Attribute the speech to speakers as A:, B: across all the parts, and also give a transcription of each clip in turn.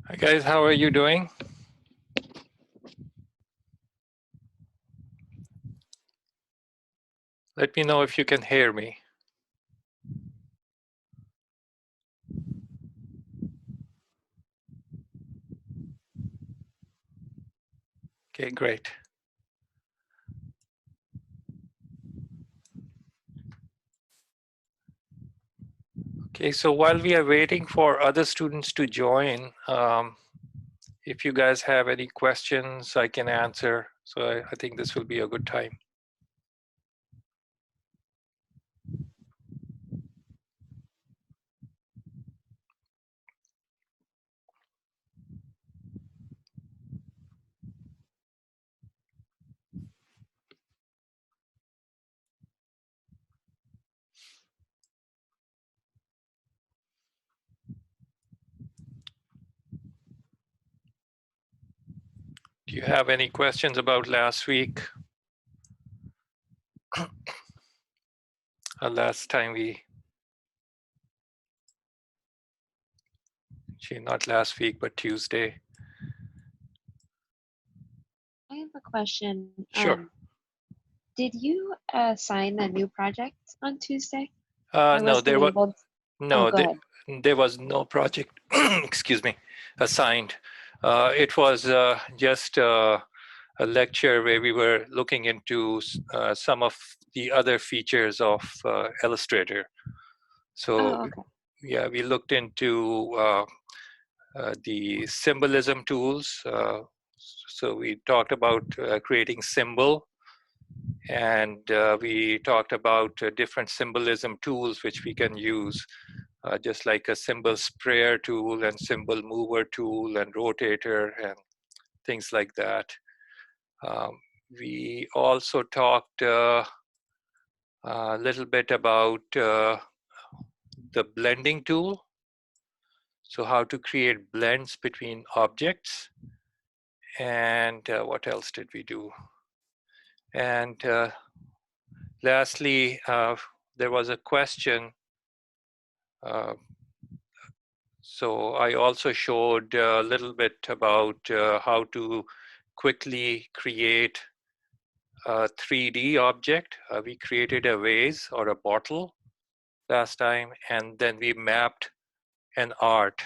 A: Hi guys, how are you doing? Let me know if you can hear me. Okay, great. Okay, so while we are waiting for other students to join, if you guys have any questions, I can answer. So I think this will be a good time. Do you have any questions about last week? Last time actually not last week, but Tuesday.
B: I have a question.
A: Sure.
B: Did you sign a new project on Tuesday? I
A: No,
B: wasn't able. Oh,
A: no,
B: go ahead.
A: there was no project, excuse me, assigned. It was just a lecture where we were looking into some of the other features of Illustrator. So
B: Oh, okay.
A: yeah, we looked into the symbolism tools. So we talked about creating symbol, and we talked about different symbolism tools which we can use, just like a symbol sprayer tool and symbol mover tool and rotator and things like that. Um, we also talked a little bit about the blending tool. So how to create blends between objects. And what else did we do? And lastly, there was a question. Uh, so I also showed a little bit about how to quickly create a 3D object. We created a vase or a bottle last time, and then we mapped an art.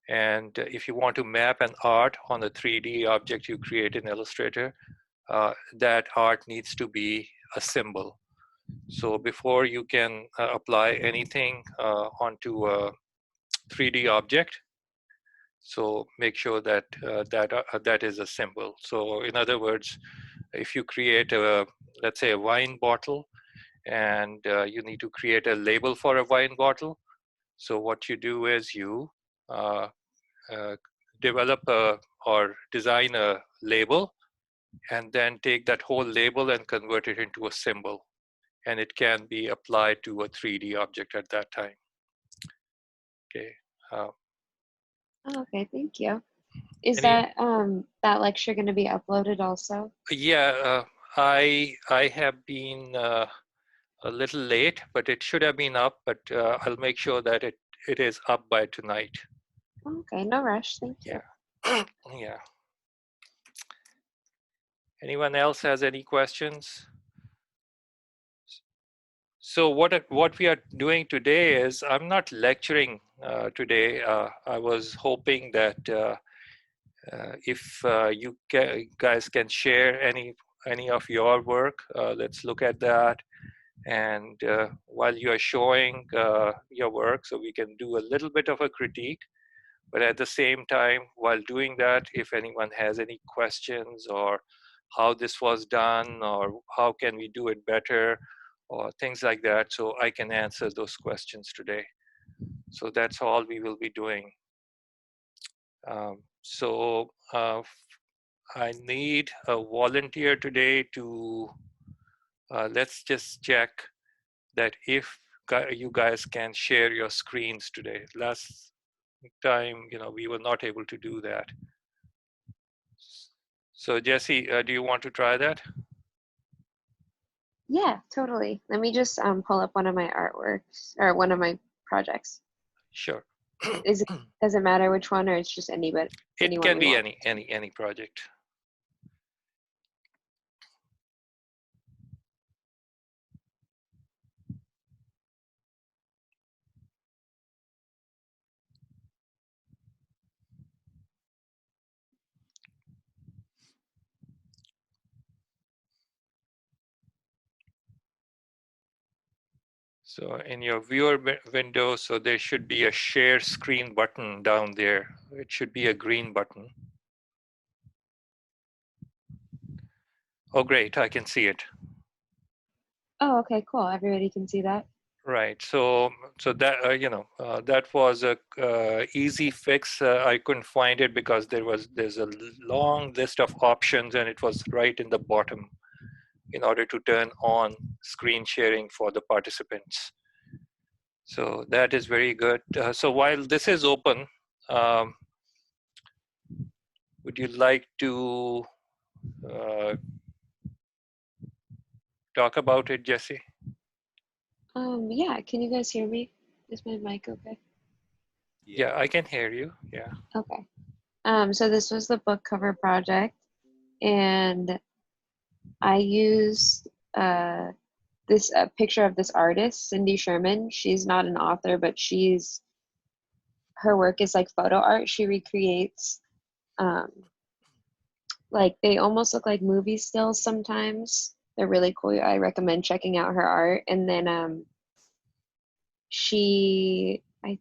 A: And if you want to map an art on a 3D object you create in Illustrator, that art needs to be a symbol. So before you can apply anything onto a 3D object, so make sure that that is a symbol. So in other words, if you create a, let's say, a wine bottle, and you need to create a label for a wine bottle, so what you do is you uh, uh, develop or design a label, and then take that whole label and convert it into a symbol, and it can be applied to a 3D object at that time. Okay. Uh,
B: Oh, okay, thank you. Is
A: any?
B: that lecture going to be uploaded also?
A: Yeah, I have been a little late, but it should have been up. But I'll make sure that it is up by tonight.
B: Okay, no rush. Thank you.
A: Yeah. Yeah. Anyone else has any questions? So what we are doing today is, I'm not lecturing today. I was hoping that if you guys can share any of your work, let's look at that. And while you are showing your work, so we can do a little bit of a critique. But at the same time, while doing that, if anyone has any questions, or how this was done, or how can we do it better, or things like that, so I can answer those questions today. So that's all we will be doing. So I need a volunteer today to, let's just check that if you guys can share your screens today. Last time, we were not able to do that. So Jesse, do you want to try that?
B: Yeah, totally. Let me just pull up one of my artworks or one of my projects.
A: Sure.
B: Does it matter which one, or it's just anybody,
A: It
B: anyone
A: can
B: we
A: be
B: want?
A: any project. So in your viewer window, so there should be a share screen button down there. It should be a green button. Oh, great, I can see it.
B: Oh, okay, cool. Everybody can see that.
A: Right. So that that was a easy fix. I couldn't find it because there's a long list of options, and it was right in the bottom in order to turn on screen sharing for the participants. So that is very good. So while this is open, um, would you like to talk about it, Jesse?
B: Yeah. Can you guys hear me? Is my mic okay?
A: Yeah, I can hear you. Yeah.
B: Okay. So this was the book cover project, and I used this picture of this artist, Cindy Sherman. She's not an author, but her work is like photo art. She recreates um, like they almost look like movie stills sometimes. They're really cool. I recommend checking out her art. And then I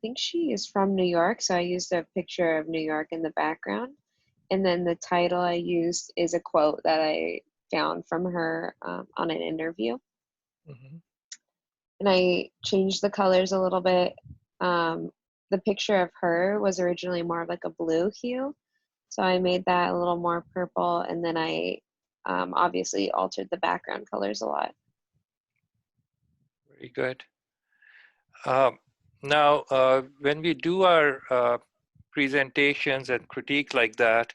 B: think she is from New York, so I used a picture of New York in the background. And then the title I used is a quote that I found from her on an interview.
A: Mm-hmm.
B: And I changed the colors a little bit. The picture of her was originally more of like a blue hue, so I made that a little more purple, and then I obviously altered the background colors a lot.
A: Very good. Um, Now, when we do our presentations and critique like that,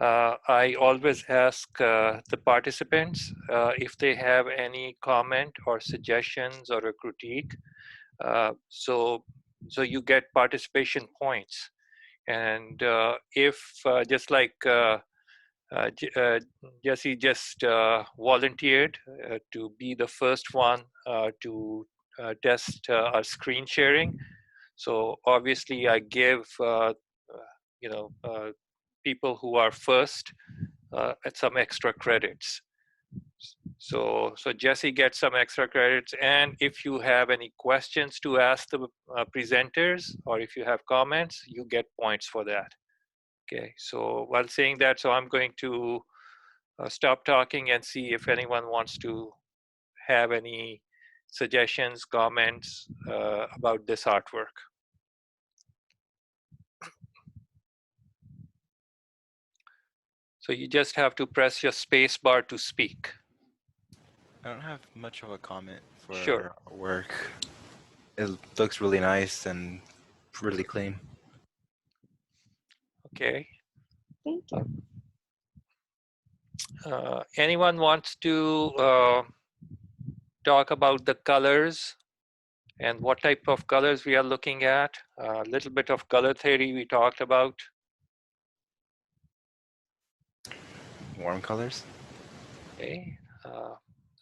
A: I always ask the participants if they have any comment or suggestions or a critique. So, so you get participation points. And if just like Jesse just volunteered to be the first one to test our screen sharing. So obviously, I give you know people who are first at some extra credits. So Jesse gets some extra credits, and if you have any questions to ask the presenters, or if you have comments, you get points for that. Okay. So while saying that, so I'm going to stop talking and see if anyone wants to have any suggestions, comments about this artwork. So you just have to press your space bar to speak.
C: I don't have much of a comment
A: Sure.
C: for work. It looks really nice and really clean.
A: Okay.
B: Thank you.
A: Anyone wants to talk about the colors and what type of colors we are looking at? A little bit of color theory we talked about.
C: Warm colors.
A: Okay.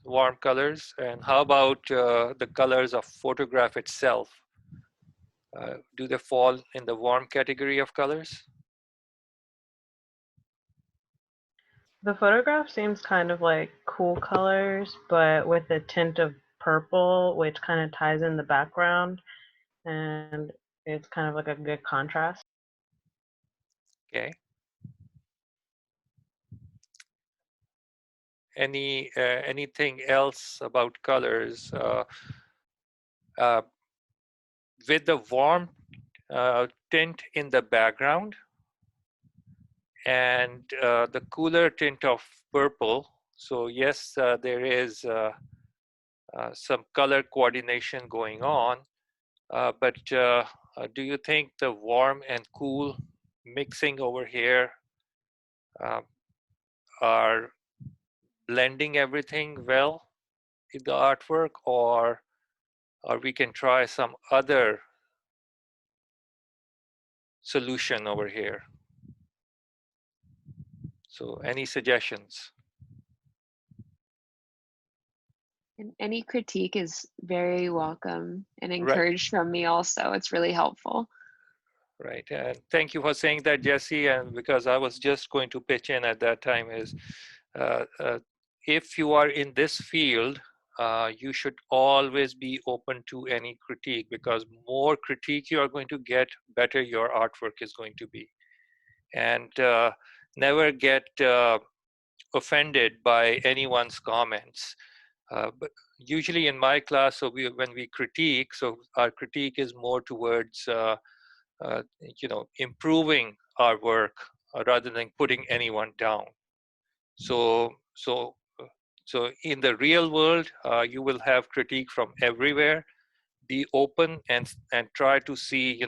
A: Warm colors. And how about the colors of photograph itself? Do they fall in the warm category of colors?
D: The photograph seems kind of like cool colors, but with a tint of purple, which kind of ties in the background, and it's kind of like a good contrast.
A: Okay. Anything else about colors? With the warm tint in the background and the cooler tint of purple. So yes, there is some color coordination going on, but do you think the warm and cool mixing over here uh, are blending everything well in the artwork, or we can try some other solution over here. So any suggestions?
B: And any critique is very welcome and
A: Right,
B: encouraged from me also. It's really helpful.
A: right. And thank you for saying that, Jesse. And because I was just going to pitch in at that time is, uh, uh, if you are in this field, you should always be open to any critique, because more critique you are going to get, better your artwork is going to be. And never get offended by anyone's comments. But usually in my class, so when we critique, so our critique is more towards improving our work rather than putting anyone down. So so in the real world, you will have critique from everywhere. Be open and try to see,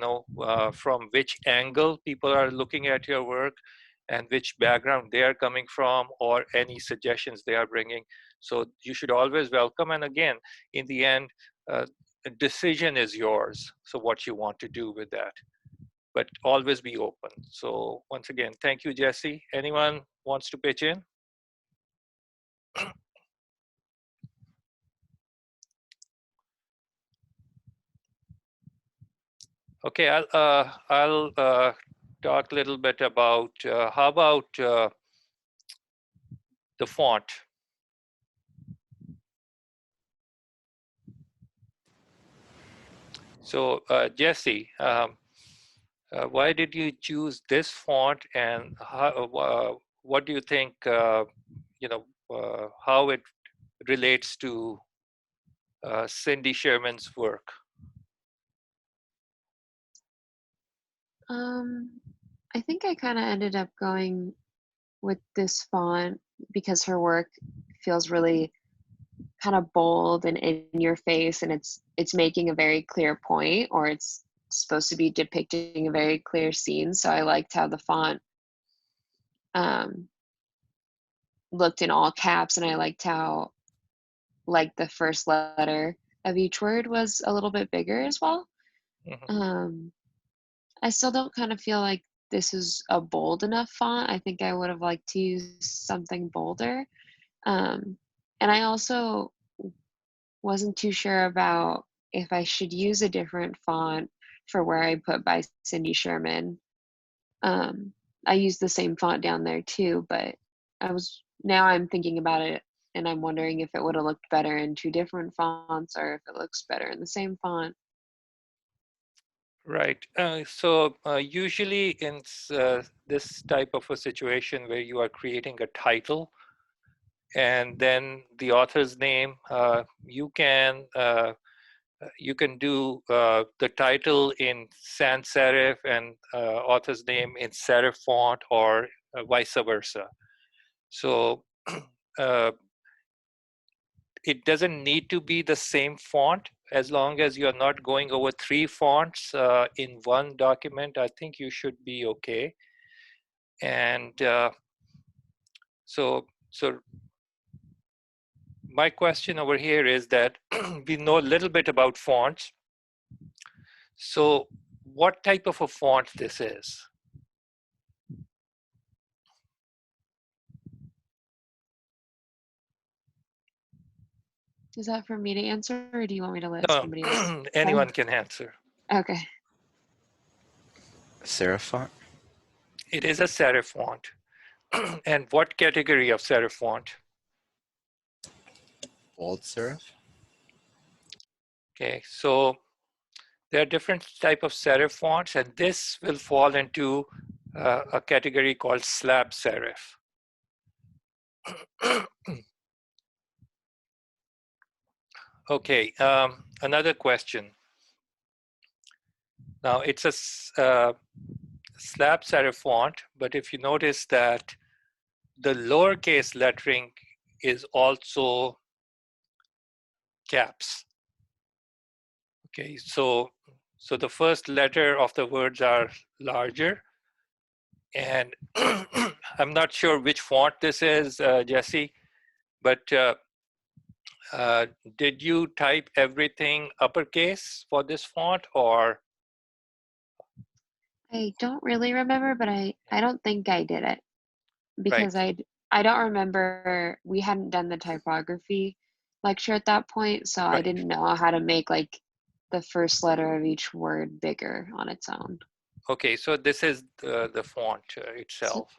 A: from which angle people are looking at your work and which background they are coming from, or any suggestions they are bringing. So you should always welcome. And again, in the end, a decision is yours. So what you want to do with that, but always be open. So once again, thank you, Jesse. Anyone wants to pitch in? Okay, I'll talk a little bit about how about the font. So Jesse, why did you choose this font, and what do you think? How it relates to Cindy Sherman's work?
B: I think I kind of ended up going with this font because her work feels really kind of bold and in your face, and it's making a very clear point, or it's supposed to be depicting a very clear scene. So I liked how the font um, looked in all caps, and I liked how like the first letter of each word was a little bit bigger as well.
A: Mhm.
B: I still don't kind of feel like this is a bold enough font. I think I would have liked to use something bolder. And I also wasn't too sure about if I should use a different font for where I put by Cindy Sherman. I used the same font down there too, but now I'm thinking about it, and I'm wondering if it would have looked better in two different fonts or if it looks better in the same font.
A: Right. So usually in this type of a situation where you are creating a title and then the author's name, you can do the title in sans serif and author's name in serif font, or vice versa. So uh, it doesn't need to be the same font. As long as you're not going over 3 fonts in one document, I think you should be okay. And so my question over here is that we know a little bit about fonts. So what type of a font this is?
B: Is that for me to answer, or do you want me to let
A: No,
B: somebody else?
A: anyone can answer.
B: Okay.
C: Serif font?
A: It is a serif font. And what category of serif font?
C: Bold serif?
A: Okay, so there are different type of serif fonts, and this will fall into a category called slab serif. Okay, another question. Now it's a slab serif font, but if you notice that the lowercase lettering is also caps. Okay, so the first letter of the words are larger, and I'm not sure which font this is, Jesse, but did you type everything uppercase for this font, or?
B: I don't really remember, but I don't think I did it because
A: Right,
B: I don't remember we hadn't done the typography lecture at that point, so I
A: right.
B: didn't know how to make like the first letter of each word bigger on its own.
A: Okay, so this is the font
B: So
A: itself.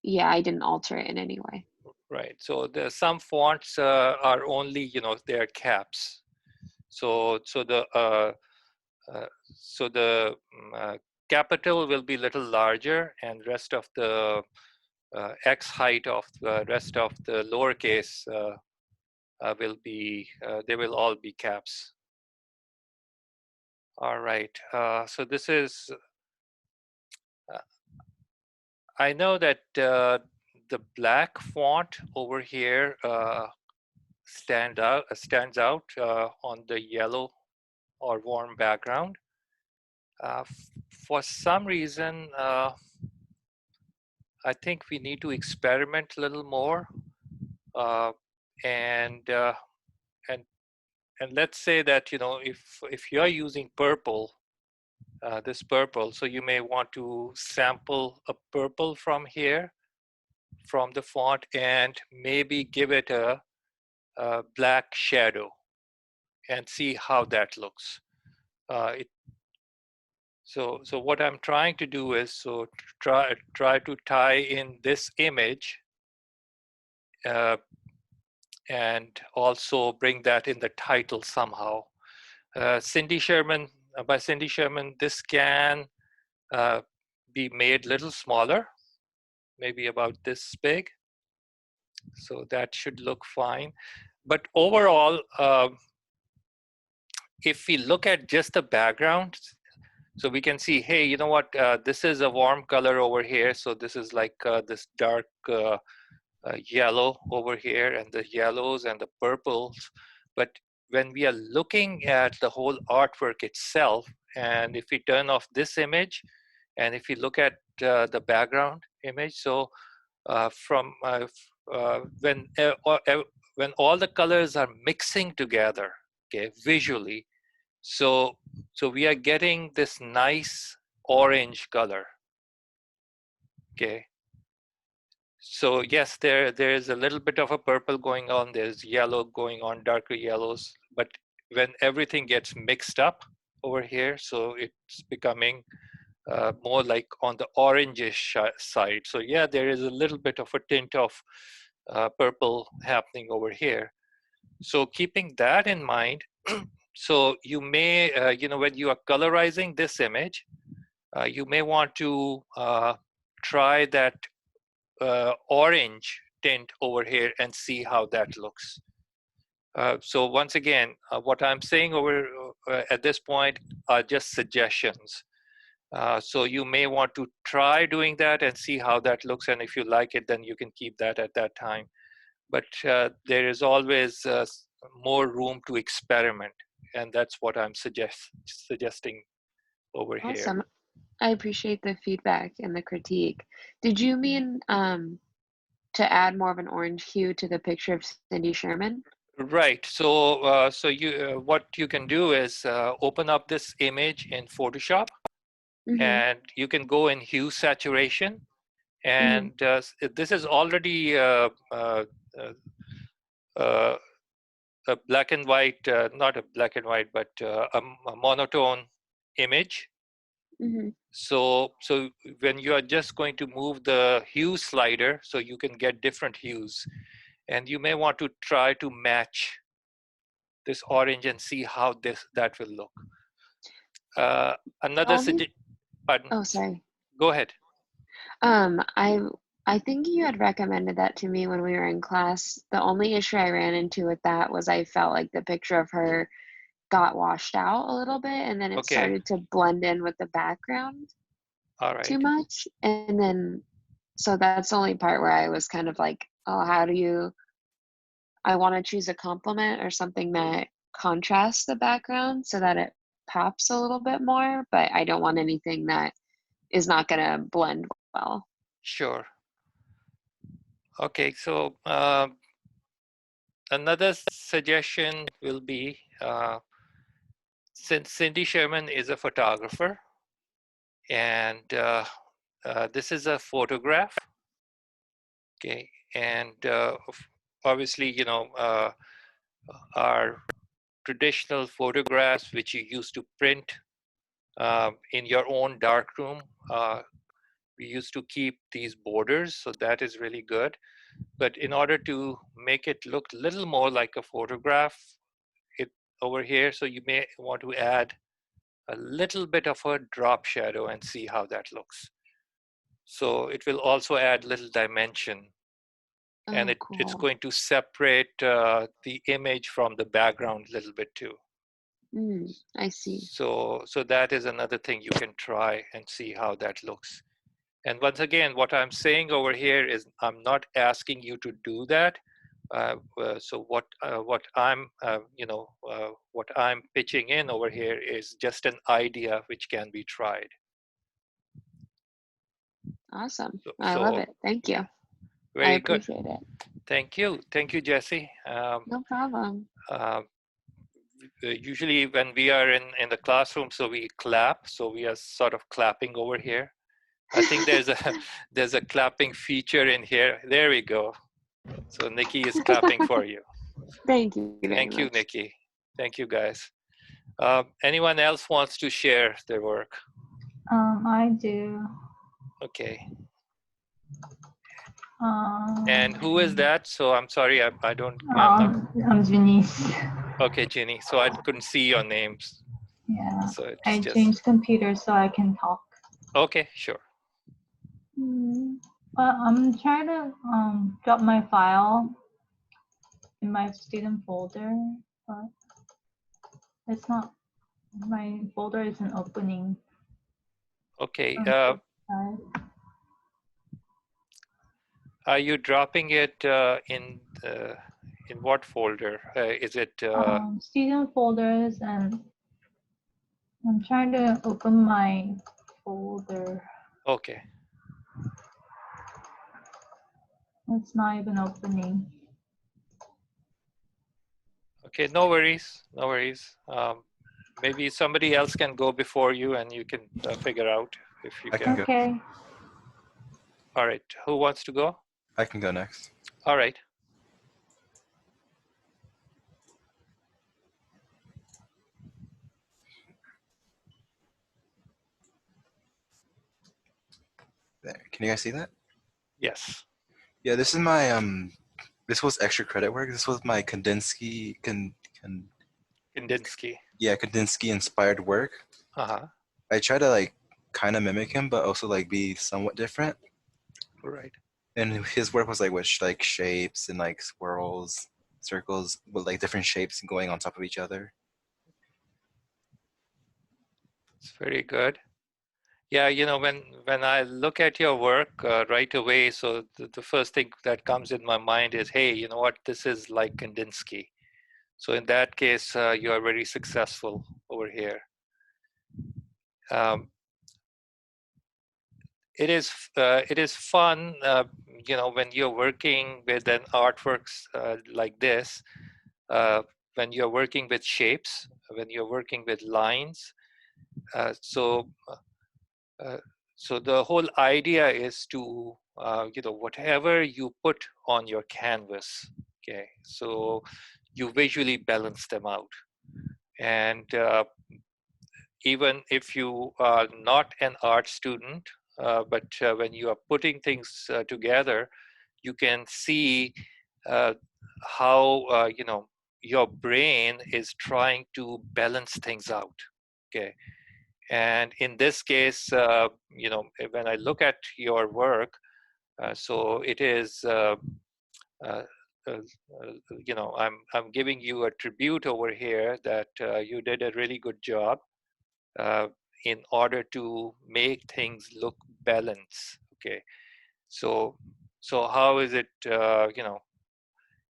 B: yeah, I didn't alter it in any way.
A: Right. So there some fonts are only, they're caps. So the capital will be little larger, and rest of the x height of the rest of the lowercase will be they will all be caps. All right. So this is uh, I know that the black font over here stands out on the yellow or warm background. For some reason, I think we need to experiment a little more, uh, and and and let's say that if you're using purple, this purple, so you may want to sample a purple from here, from the font, and maybe give it a black shadow and see how that looks. It So what I'm trying to do is try to tie in this image uh, and also bring that in the title somehow. Cindy Sherman, by Cindy Sherman, this can uh, be made a little smaller, maybe about this big. So that should look fine. But overall, if we look at just the background, so we can see, hey, you know what? This is a warm color over here. So this is like this dark yellow over here, and the yellows and the purples. But when we are looking at the whole artwork itself, and if we turn off this image, and if we look at the background image, so from when all the colors are mixing together, okay, visually, so we are getting this nice orange color, okay. So yes, there is a little bit of a purple going on. There's yellow going on, darker yellows. But when everything gets mixed up over here, so it's becoming more like on the orangish side. So yeah, there is a little bit of a tint of purple happening over here. So keeping that in mind, so you may, when you are colorizing this image, you may want to try that orange tint over here and see how that looks. So once again, what I'm saying over at this point are just suggestions. So you may want to try doing that and see how that looks, and if you like it, then you can keep that at that time. But there is always more room to experiment, and that's what I'm suggesting over here.
B: Awesome. I appreciate the feedback and the critique. Did you mean to add more of an orange hue to the picture of Cindy Sherman?
A: Right. So, what you can do is open up this image in Photoshop,
B: Mm-hmm.
A: and you can go in hue saturation.
B: Mm-hmm.
A: And this is already uh, a black and white, not a black and white, but a monotone image.
B: Mm-hmm.
A: So when you are just going to move the hue slider, so you can get different hues, and you may want to try to match this orange and see how that will look. Uh,
B: The
A: another
B: only,
A: suggestion. Pardon.
B: oh, sorry.
A: Go ahead.
B: Um, I I think you had recommended that to me when we were in class. The only issue I ran into with that was I felt like the picture of her got washed out a little bit, and then it
A: Okay.
B: started to blend in with the background
A: All
B: too
A: right.
B: much. And then, so that's the only part where I was kind of like, oh, how do you, I want to choose a complement or something that contrasts the background so that it pops a little bit more, but I don't want anything that is not going to blend well.
A: Sure. Okay. So another suggestion will be since Cindy Sherman is a photographer, And this is a photograph. Okay, and obviously, our traditional photographs, which you used to print in your own darkroom, we used to keep these borders, so that is really good. But in order to make it look a little more like a photograph, it over here, so you may want to add a little bit of a drop shadow and see how that looks. So it will also add little dimension, and
B: Oh,
A: it's
B: cool.
A: going to separate the image from the background a little bit too.
B: I see.
A: So that is another thing you can try and see how that looks. And once again, what I'm saying over here is I'm not asking you to do that. So what I'm what I'm pitching in over here is just an idea which can be tried.
B: Awesome.
A: So,
B: I love it. Thank you. I
A: very good.
B: appreciate it.
A: Thank you, Jesse.
B: No problem.
A: Usually when we are in the classroom, so we clap. So we are sort of clapping over here. I think there's a clapping feature in here. There we go. So Nikki is clapping for you.
B: Thank you very
A: Thank you,
B: much.
A: Nikki. Thank you, guys. Anyone else wants to share their work?
E: I do.
A: Okay. And who is that? So I'm sorry, I don't.
E: I'm Janice.
A: Okay, Ginny. So I couldn't see your names.
E: Yeah.
A: So it's
E: I
A: just.
E: changed computers so I can talk.
A: Okay, sure.
E: Well, I'm trying to drop my file in my student folder, but it's not. My folder isn't opening.
A: Okay. Are you dropping it in what folder? Is it
E: student folders, and I'm trying to open my folder.
A: okay?
E: It's not even opening.
A: Okay, no worries, no worries. Maybe somebody else can go before you, and you can figure out if you
C: I
A: can.
C: can go.
E: Okay.
A: All right. Who wants to go?
C: I can go next.
A: All right.
C: There. Can you guys see that?
A: Yes.
C: Yeah, this is my this was extra credit work. This was my Kandinsky
A: Kandinsky.
C: Yeah, Kandinsky inspired work.
A: Uh-huh.
C: I try to like kind of mimic him, but also like be somewhat different.
A: Right.
C: And his work was like with like shapes and like swirls, circles with like different shapes going on top of each other.
A: It's very good. Yeah, when I look at your work right away, so the first thing that comes in my mind is, hey, you know what? This is like Kandinsky. So in that case, you are very successful over here. It is fun, when you're working with an artworks like this, when you're working with shapes, when you're working with lines. So the whole idea is to, whatever you put on your canvas, okay, so you visually balance them out. And even if you are not an art student, but when you are putting things together, you can see how, your brain is trying to balance things out, okay? And in this case, when I look at your work, so it is, uh, I'm giving you a tribute over here that you did a really good job uh, in order to make things look balanced. Okay, so how is it?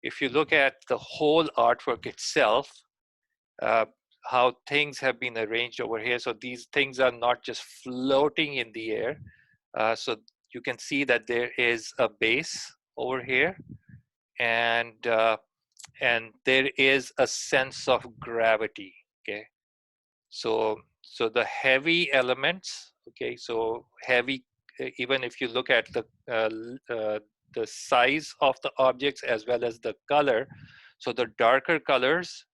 A: If you look at the whole artwork itself, uh, how things have been arranged over here. So these things are not just floating in the air. So you can see that there is a base over here, and there is a sense of gravity. Okay, so the heavy elements Okay, so heavy, even if you look at the size of the objects as well as the color. So the darker colors,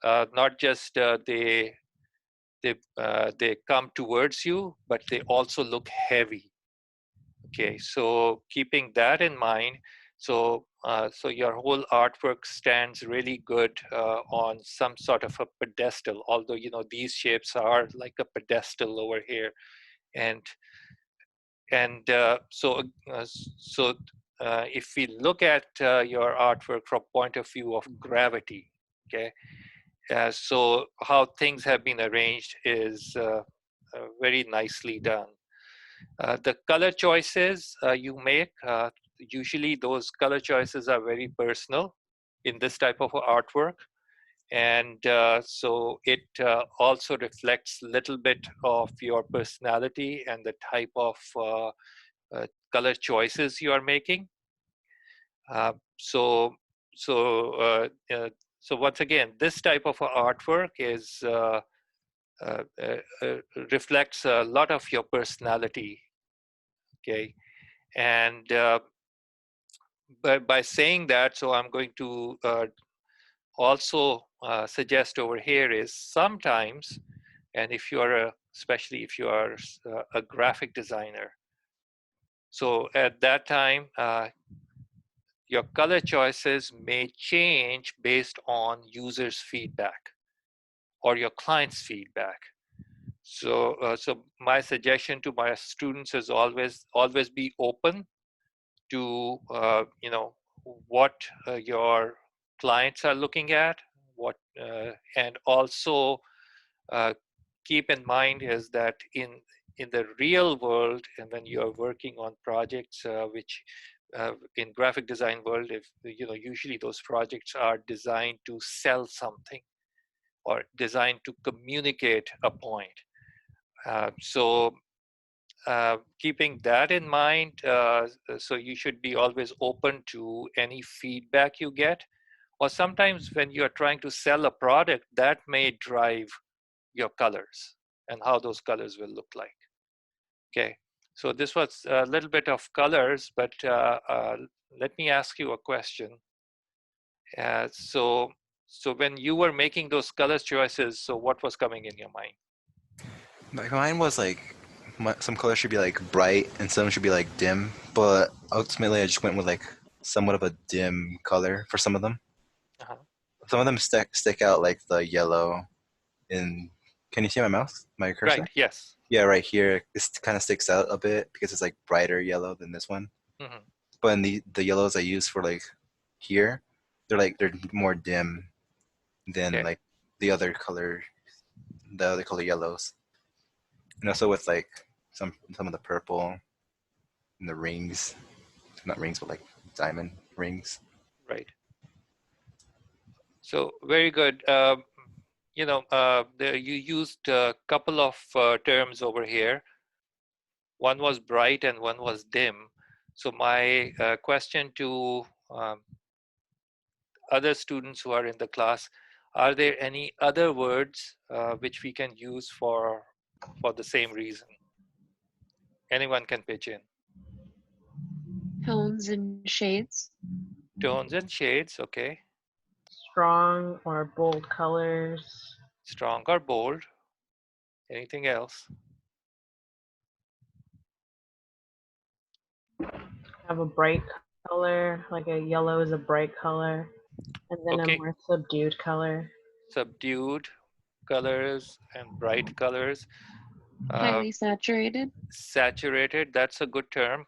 A: not just they come towards you, but they also look heavy. Okay, so keeping that in mind, so your whole artwork stands really good on some sort of a pedestal. Although these shapes are like a pedestal over here, and if we look at your artwork from point of view of gravity, okay, so how things have been arranged is very nicely done. The color choices you make, usually those color choices are very personal in this type of artwork. And so it also reflects a little bit of your personality and the type of color choices you are making. Uh, so, so, uh, uh, so once again, this type of artwork is uh, reflects a lot of your personality. Okay, and by saying that, so I'm going to also suggest over here is sometimes, and if you are especially if you are a graphic designer, so at that time your color choices may change based on users' feedback or your client's feedback. So my suggestion to my students is always be open to what your clients are looking at, and also uh, keep in mind is that in the real world, and when you are working on projects which in graphic design world, if usually those projects are designed to sell something or designed to communicate a point. Keeping that in mind, so you should be always open to any feedback you get, or sometimes when you're trying to sell a product, that may drive your colors and how those colors will look like. Okay, so this was a little bit of colors, but let me ask you a question. So when you were making those color choices, so what was coming in your mind?
C: Like mine was like some colors should be like bright and some should be like dim, but ultimately I just went with like somewhat of a dim color for some of them.
A: Uh-huh.
C: Some of them stick out like the yellow in. Can you see my mouse? My cursor?
A: Right, yes.
C: Yeah, right here. This kind of sticks out a bit because it's like brighter yellow than this one.
A: Mm-hmm.
C: But in the yellows I use for like here, they're more dim than
A: Okay.
C: like the other color yellows. And also with like some of the purple and the rings, not rings but like diamond rings.
A: Right. So very good. You used a couple of terms over here. One was bright and one was dim. So my question to other students who are in the class, are there any other words which we can use for the same reason? Anyone can pitch in.
B: Tones and shades.
A: Tones and shades, okay.
D: Strong or bold colors.
A: Strong or bold. Anything else?
D: Have a bright color, like a yellow is a bright color, and then a
A: Okay.
D: more subdued color.
A: Subdued colors and bright colors.
B: Highly saturated.
A: Saturated, that's a good term.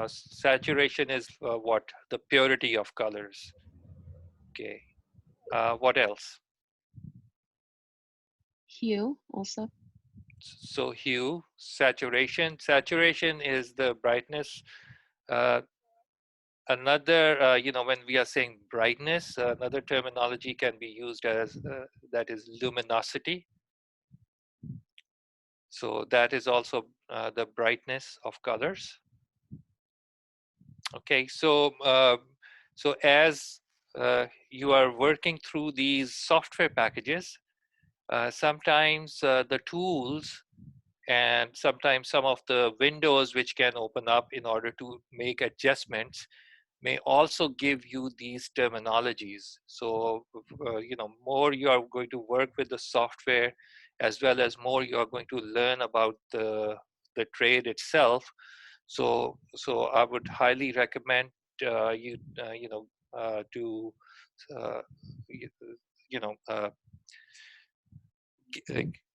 A: Saturation is what? The purity of colors. Okay. What else?
B: Hue also.
A: So hue, saturation. Saturation is the brightness. Uh, Another, when we are saying brightness, another terminology can be used as that is luminosity. So that is also the brightness of colors. Okay, so as you are working through these software packages, sometimes the tools and sometimes some of the windows which can open up in order to make adjustments may also give you these terminologies. So, more you are going to work with the software, as well as more you are going to learn about the trade itself. So I would highly recommend you, to, uh, you, you know, uh,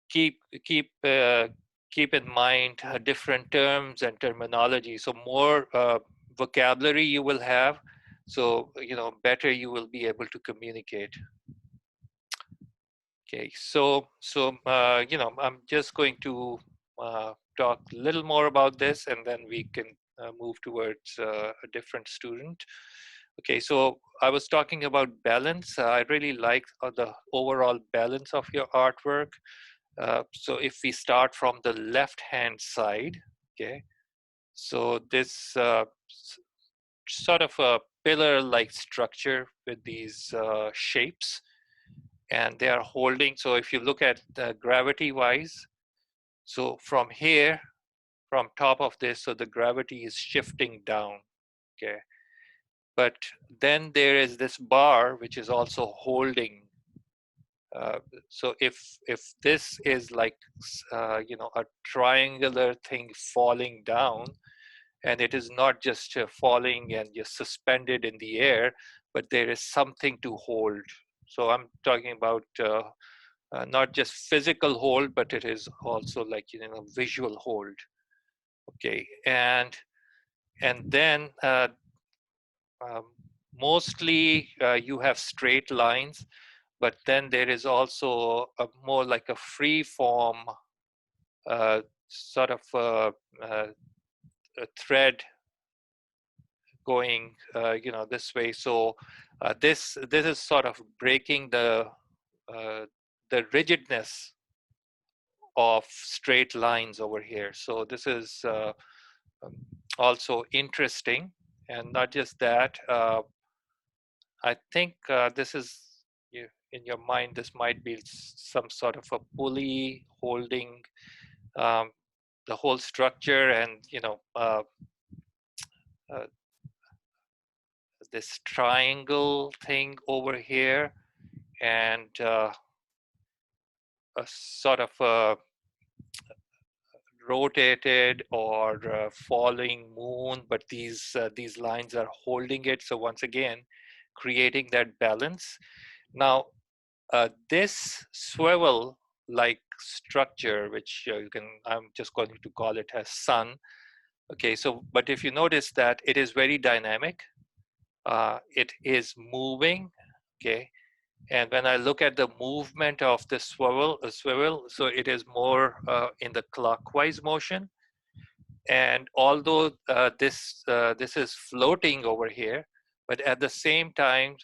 A: keep keep keep in mind different terms and terminology. So more vocabulary you will have, so better you will be able to communicate. Okay, so I'm just going to talk a little more about this, and then we can move towards a different student. Okay, so I was talking about balance. I really like the overall balance of your artwork. So if we start from the left-hand side, okay, so this sort of a pillar-like structure with these shapes, and they are holding. So if you look at gravity-wise, so from here, from top of this, so the gravity is shifting down, okay. But then there is this bar which is also holding. So if this is like a triangular thing falling down, and it is not just falling and just suspended in the air, but there is something to hold. So I'm talking about not just physical hold, but it is also like visual hold. Okay, and then um, mostly you have straight lines, but then there is also a more like a free form sort of a thread going this way. So this is sort of breaking the rigidness of straight lines over here. So this is um, also interesting. And not just that, I think this is in your mind, this might be some sort of a pulley holding um, the whole structure, and uh, this triangle thing over here, and a sort of a rotated or falling moon, but these lines are holding it. So once again, creating that balance. Now, this swivel-like structure, which I'm just going to call it as sun. Okay, so but if you notice that it is very dynamic, it is moving. Okay, and when I look at the movement of the swivel, so it is more in the clockwise motion. And although this is floating over here, but at the same time,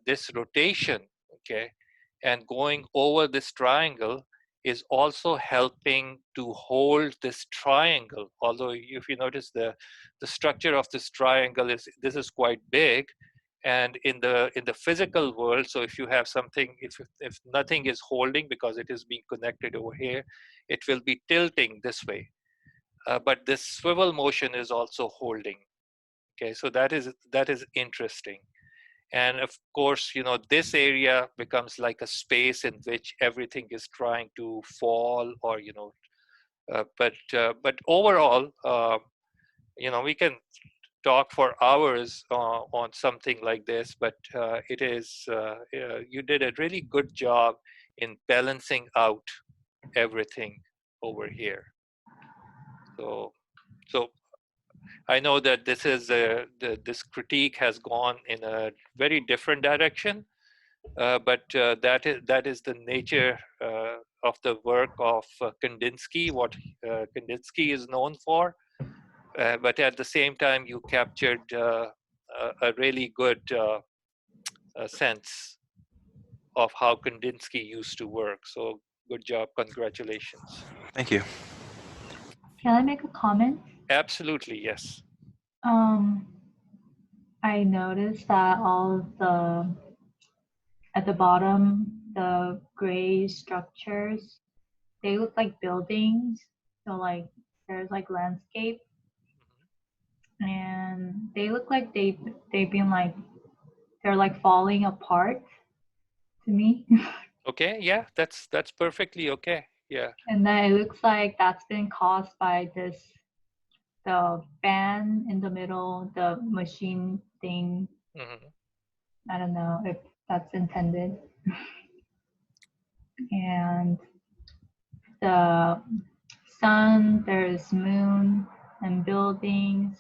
A: this rotation, okay, and going over this triangle is also helping to hold this triangle. Although if you notice the structure of this triangle is quite big, and in the physical world, so if you have something, if nothing is holding because it is being connected over here, it will be tilting this way. But this swivel motion is also holding. Okay, so that is interesting. And of course, this area becomes like a space in which everything is trying to fall, or but overall, we can talk for hours on something like this. But you did a really good job in balancing out everything over here. So I know that this critique has gone in a very different direction, but that is the nature of the work of Kandinsky, what Kandinsky is known for. But at the same time, you captured a really good sense of how Kandinsky used to work. So good job, congratulations.
C: Thank you.
E: Can I make a comment?
A: Absolutely, yes.
E: I noticed that all of at the bottom, the gray structures, they look like buildings. So like there's like landscape, and they look like they've been like they're like falling apart to me.
A: Okay, yeah, that's perfectly okay. Yeah.
E: And then it looks like that's been caused by the fan in the middle, the machine thing.
A: Hmm.
E: I don't know if that's intended. And the sun, there's moon and buildings.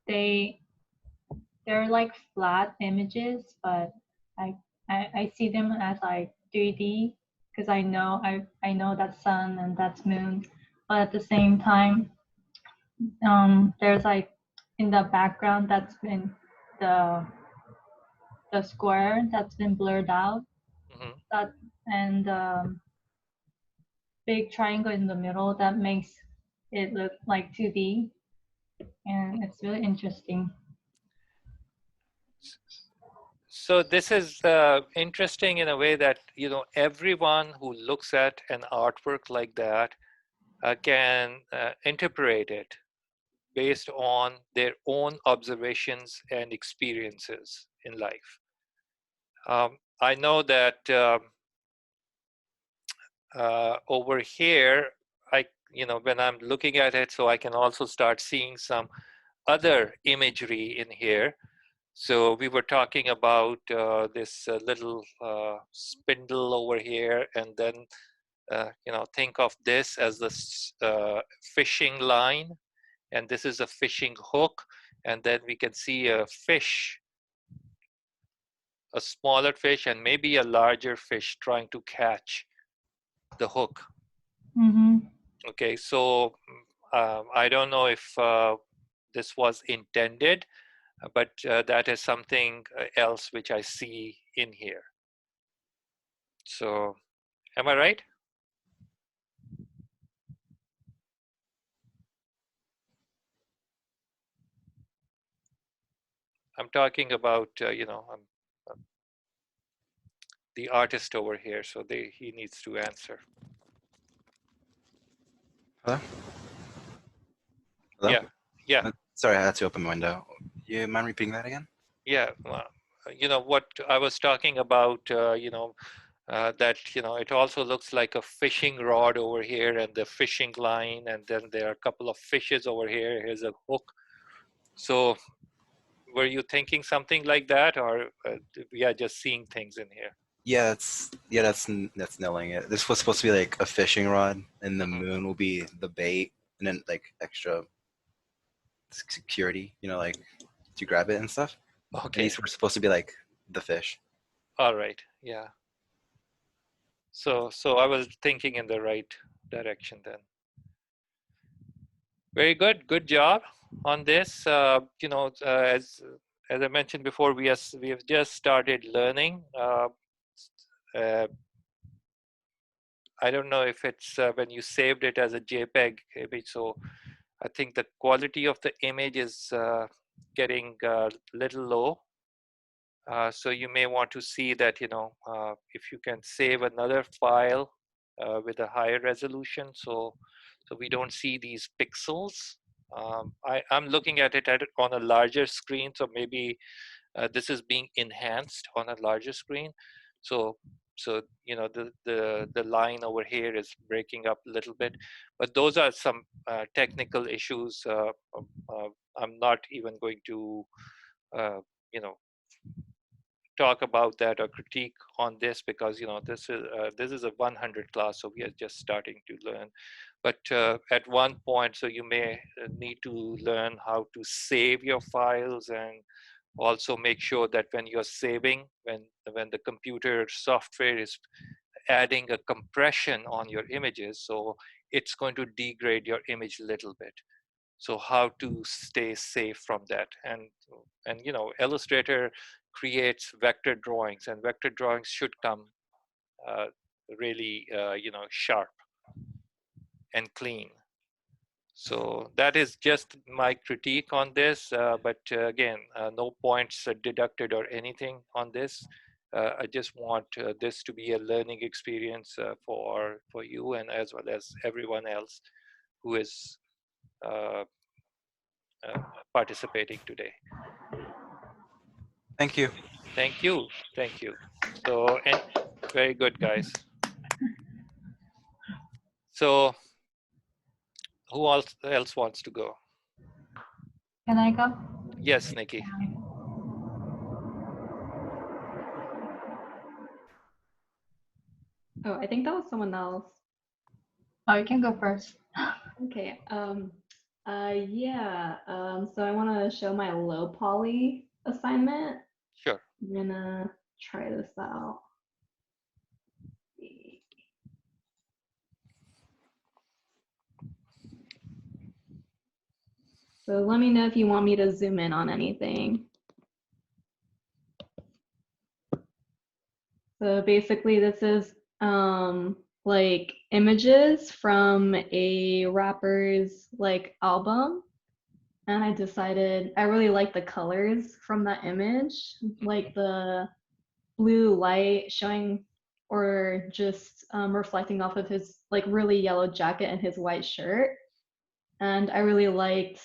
E: They they're like flat images, but I I see them as like 3D because I know that's sun and that's moon, but at the same time, there's like in the background that's been the the square that's been blurred out,
A: Hmm.
E: that and big triangle in the middle that makes it look like 2D, and it's really interesting.
A: So this is interesting in a way that, everyone who looks at an artwork like that can interpret it based on their own observations and experiences in life. I know that over here, when I'm looking at it, so I can also start seeing some other imagery in here. So we were talking about this little spindle over here, and then think of this as the fishing line, and this is a fishing hook, and then we can see a fish, a smaller fish, and maybe a larger fish trying to catch the hook.
E: Mm-hmm.
A: Okay, so I don't know if this was intended, but that is something else which I see in here. So, am I right? I'm talking about, the artist over here, so he needs to answer.
C: Hello? Hello?
A: Yeah, yeah,
C: Sorry, I had to open my window. You mind repeating that again?
A: yeah. What I was talking about, that, it also looks like a fishing rod over here and the fishing line, and then there are a couple of fishes over here. Here's a hook. So, were you thinking something like that, or we are just seeing things in here?
C: Yeah, that's nailing it. This was supposed to be like a fishing rod, and the
A: Mhm.
C: moon will be the bait, and then like extra security, like to grab it and stuff. And
A: Okay.
C: these were supposed to be like the fish.
A: All right. Yeah. So I was thinking in the right direction then. Very good. Good job on this. As I mentioned before, we have just started learning. Uh, I don't know if it's when you saved it as a JPEG image. So I think the quality of the image is getting a little low. So you may want to see that, if you can save another file with a higher resolution, so we don't see these pixels. I'm looking at it on a larger screen, so maybe this is being enhanced on a larger screen. So the line over here is breaking up a little bit, but those are some technical issues. I'm not even going to uh, you know talk about that or critique on this, because this is a 100 class, so we are just starting to learn. But at one point, so you may need to learn how to save your files, and also make sure that when you're saving, when the computer software is adding a compression on your images, so it's going to degrade your image a little bit. So how to stay safe from that. And Illustrator creates vector drawings, and vector drawings should come uh, really sharp and clean. So that is just my critique on this, but again, no points are deducted or anything on this. I just want this to be a learning experience for you, and as well as everyone else. who is participating today.
C: Thank you.
A: Thank you. Thank you. So, and very good, guys. So, who else wants to go?
E: Can I go?
A: Yes, Nikki.
F: Oh, I think that was someone else.
E: Oh, you can go first.
F: Okay. Yeah. So I want to show my low poly assignment.
A: Sure.
F: I'm gonna try this out. So let me know if you want me to zoom in on anything. So basically this is like images from a rapper's like album. And I decided I really like the colors from that image, like the blue light showing or just reflecting off of his like really yellow jacket and his white shirt. And I really liked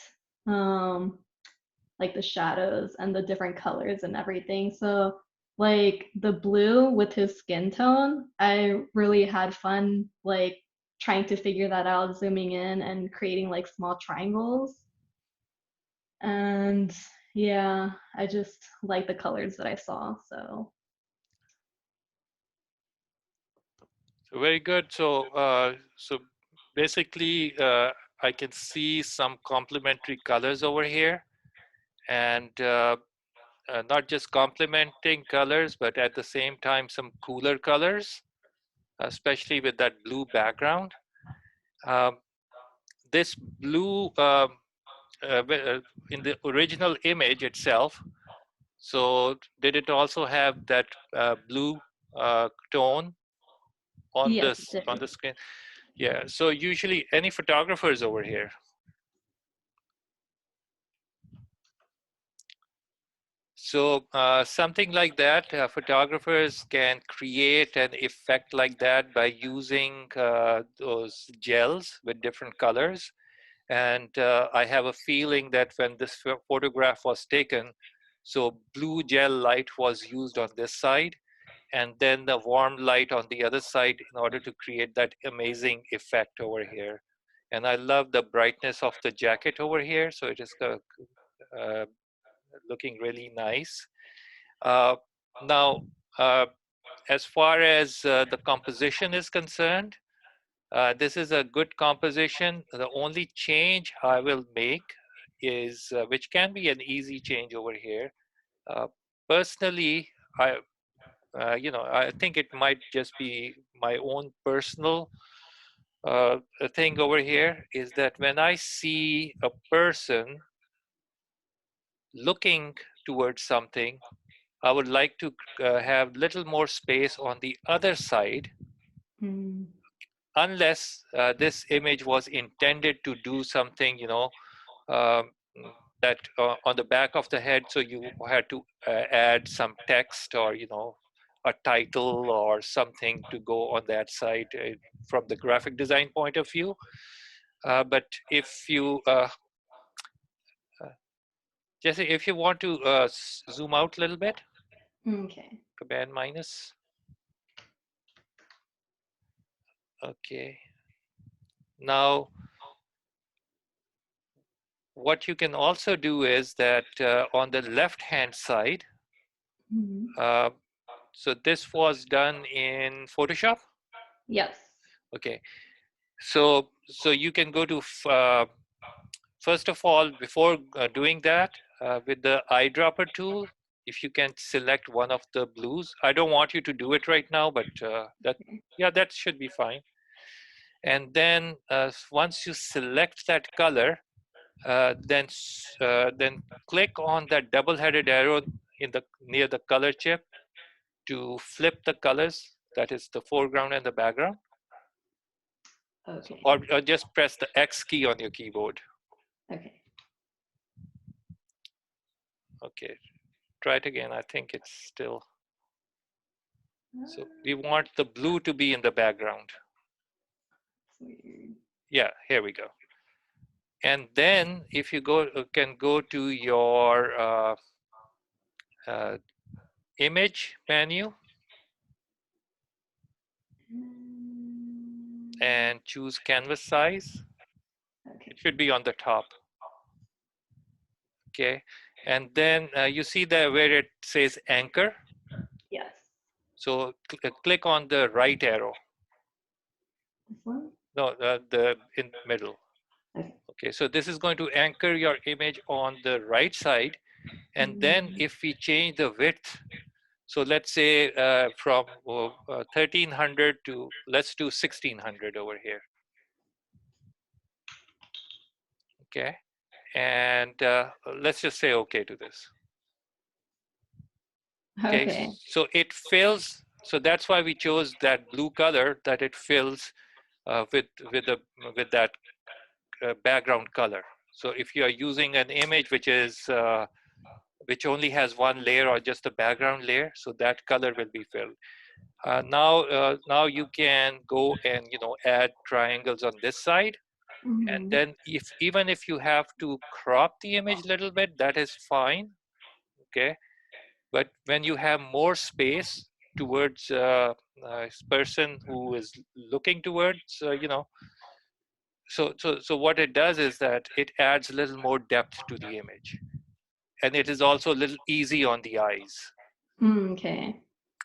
F: like the shadows and the different colors and everything. So like the blue with his skin tone, I really had fun like trying to figure that out, zooming in and creating like small triangles. And yeah, I just like the colors that I saw. So
A: Very good. So, so basically, I can see some complementary colors over here, and not just complementing colors, but at the same time, some cooler colors, especially with that blue background. This blue in the original image itself. So, did it also have that blue tone on
F: yes,
A: this
F: it
A: on
F: did.
A: the screen? Yeah. So usually, any photographers over here? So something like that, photographers can create an effect like that by using those gels with different colors. And I have a feeling that when this photograph was taken, so blue gel light was used on this side, and then the warm light on the other side in order to create that amazing effect over here. And I love the brightness of the jacket over here. So it is looking really nice. Uh, now, as far as the composition is concerned, this is a good composition. The only change I will make is, which can be an easy change over here. Personally, I think it might just be my own personal thing over here, is that when I see a person looking towards something, I would like to have little more space on the other side,
F: Mm.
A: unless this image was intended to do something, um, that on the back of the head, so you had to add some text or, a title or something to go on that side from the graphic design point of view. But if you, Jesse, if you want to zoom out a little bit,
F: Okay.
A: command minus. Okay. Now, what you can also do is that on the left-hand side,
F: Mhm.
A: so this was done in Photoshop.
F: Yes.
A: Okay. So you can go to, first of all, before doing that, with the eyedropper tool, if you can select one of the blues. I don't want you to do it right now, but that should be fine. And then once you select that color, then click on that double-headed arrow near the color chip to flip the colors. That is the foreground and the background. So,
F: Okay.
A: or just press the X key on your keyboard.
F: Okay.
A: Okay, try it again. I think it's still. So we want the blue to be in the background.
F: That's weird.
A: Yeah, here we go. And then if you can go to your image menu and choose canvas size.
F: Okay.
A: It should be on the top. Okay. And then you see there where it says anchor.
F: Yes.
A: So click on the right arrow.
F: This one?
A: No, the in middle.
F: Okay.
A: Okay, so this is going to anchor your image on the right side. And then if we change the width, so let's say from 1300 to, let's do 1600 over here. Okay, and let's just say okay to this. Okay,
F: Okay.
A: so it fills, so that's why we chose that blue color, that it fills with that background color. So if you are using an image which is which only has one layer or just a background layer, so that color will be filled. Now you can go and add triangles on this side, and then even if you have to crop the image a little bit, that is fine. Okay, but when you have more space towards a person who is looking towards so what it does is that it adds a little more depth to the image, and it is also a little easy on the eyes.
F: Okay.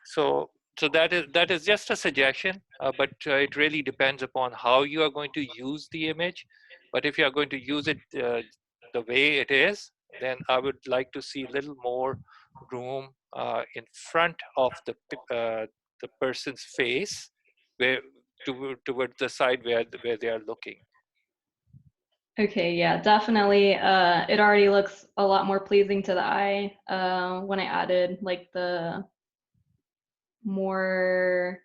A: So that is just a suggestion, but it really depends upon how you are going to use the image. But if you are going to use it the way it is, then I would like to see a little more room in front of the person's face, where towards the side where they are looking.
F: Okay, yeah, definitely. It already looks a lot more pleasing to the eye when I added like the more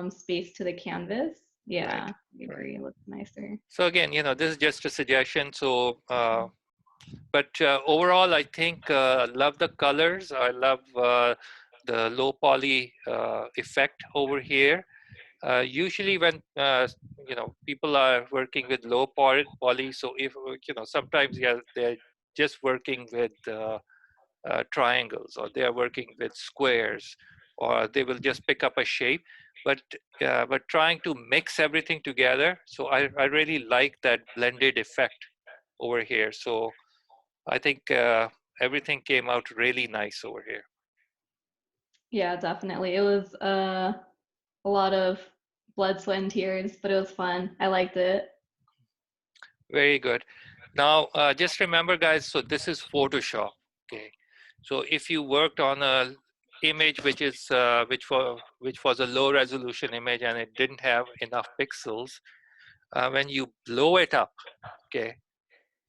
F: space to the canvas. Yeah,
A: Right.
F: it already looks nicer.
A: So again, this is just a suggestion. So, but overall, I think love the colors. I love the low poly effect over here. Usually, when people are working with low poly, so if sometimes they're just working with triangles, or they are working with squares, or they will just pick up a shape. But trying to mix everything together, so I really like that blended effect over here. So I think everything came out really nice over here.
F: Yeah, definitely. It was a lot of blood, sweat, and tears, but it was fun. I liked it.
A: Very good. Now, just remember, guys, so this is Photoshop. Okay, so if you worked on a image which is which was a low resolution image and it didn't have enough pixels, when you blow it up, okay,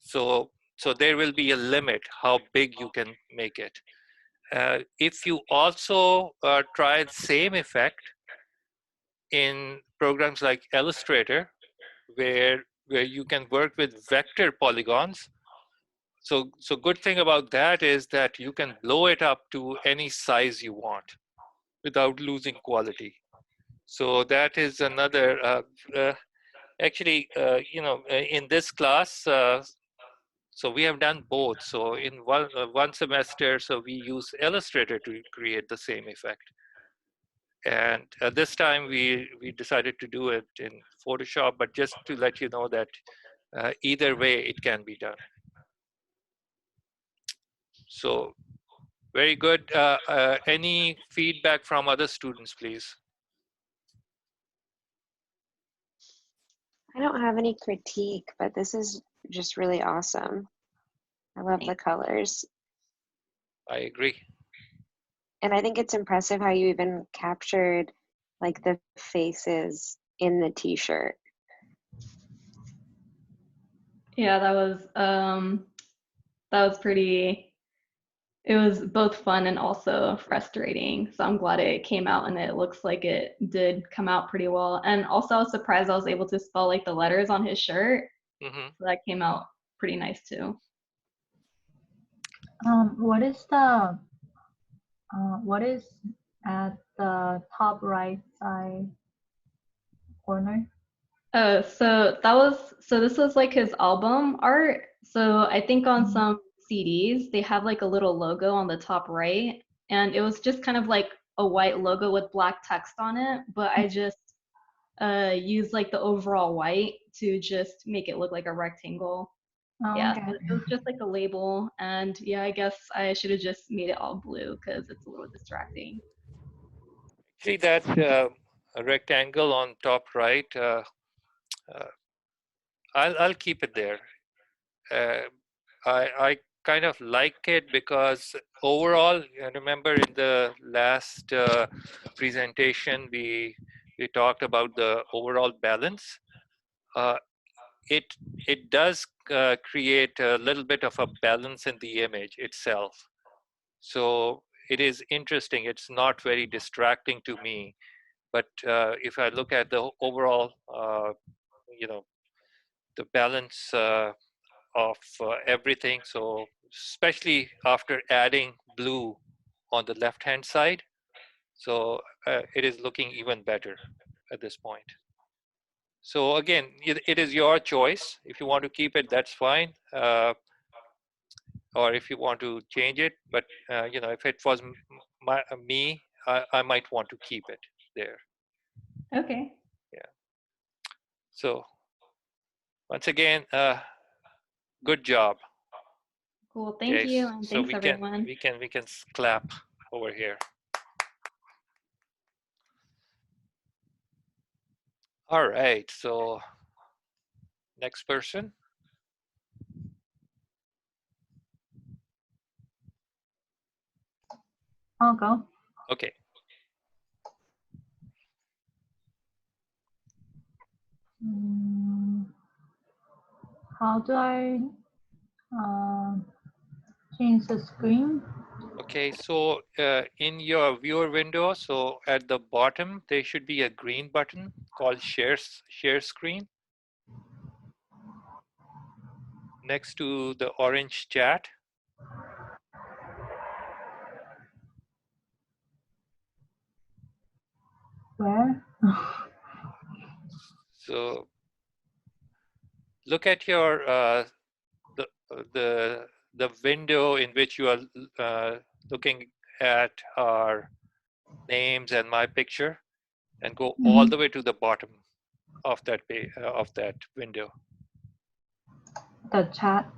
A: so there will be a limit how big you can make it. If you also try the same effect in programs like Illustrator, where you can work with vector polygons, so good thing about that is that you can blow it up to any size you want without losing quality. So that is another actually in this class, so we have done both. So in one semester, so we use Illustrator to create the same effect, and this time we decided to do it in Photoshop. But just to let you know that either way it can be done. So very good. Any feedback from other students, please?
B: I don't have any critique, but this is just really awesome. I love the colors.
A: I agree.
B: And I think it's impressive how you even captured like the faces in the t-shirt.
F: Yeah, that was pretty. It was both fun and also frustrating. So I'm glad it came out and it looks like it did come out pretty well. And also I was surprised I was able to spell like the letters on his shirt.
A: Mm-hmm.
F: So that came out pretty nice too.
E: What is at the top right side corner?
F: So this was like his album art. So I think on some CDs they have like a little logo on the top right, and it was just kind of like a white logo with black text on it. But I just used like the overall white to just make it look like a rectangle.
E: Oh,
F: Yeah,
E: okay.
F: so it was just like a label, and yeah, I guess I should have just made it all blue because it's a little distracting.
A: See that rectangle on top right? I'll keep it there. I kind of like it because overall, remember in the last presentation we talked about the overall balance. Uh, it does create a little bit of a balance in the image itself. So it is interesting. It's not very distracting to me. But if I look at the overall, the balance of everything, so especially after adding blue on the left-hand side, so it is looking even better at this point. So again, it is your choice. If you want to keep it, that's fine. Or if you want to change it, but if it was me, I might want to keep it there.
F: Okay.
A: Yeah. So once again, good job.
F: Cool. Thank you, and
A: so
F: thanks everyone.
A: we can clap over here. All right. So next person.
E: I'll go.
A: Okay.
E: How do I change the screen?
A: Okay, so in your viewer window, so at the bottom, there should be a green button called share screen. Next to the orange chat.
E: Where?
A: So look at your the window in which you are looking at our names and my picture, and go all the way to the bottom of that window.
E: The chat.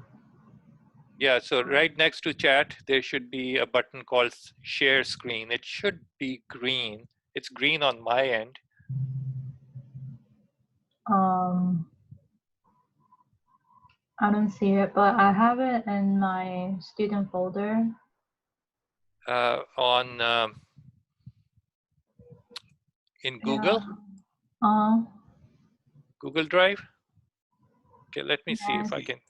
A: Yeah, so right next to chat, there should be a button called share screen. It should be green. It's green on my end.
E: I don't see it, but I have it in my student folder.
A: On in Google, Google Drive. Okay, let me see if I can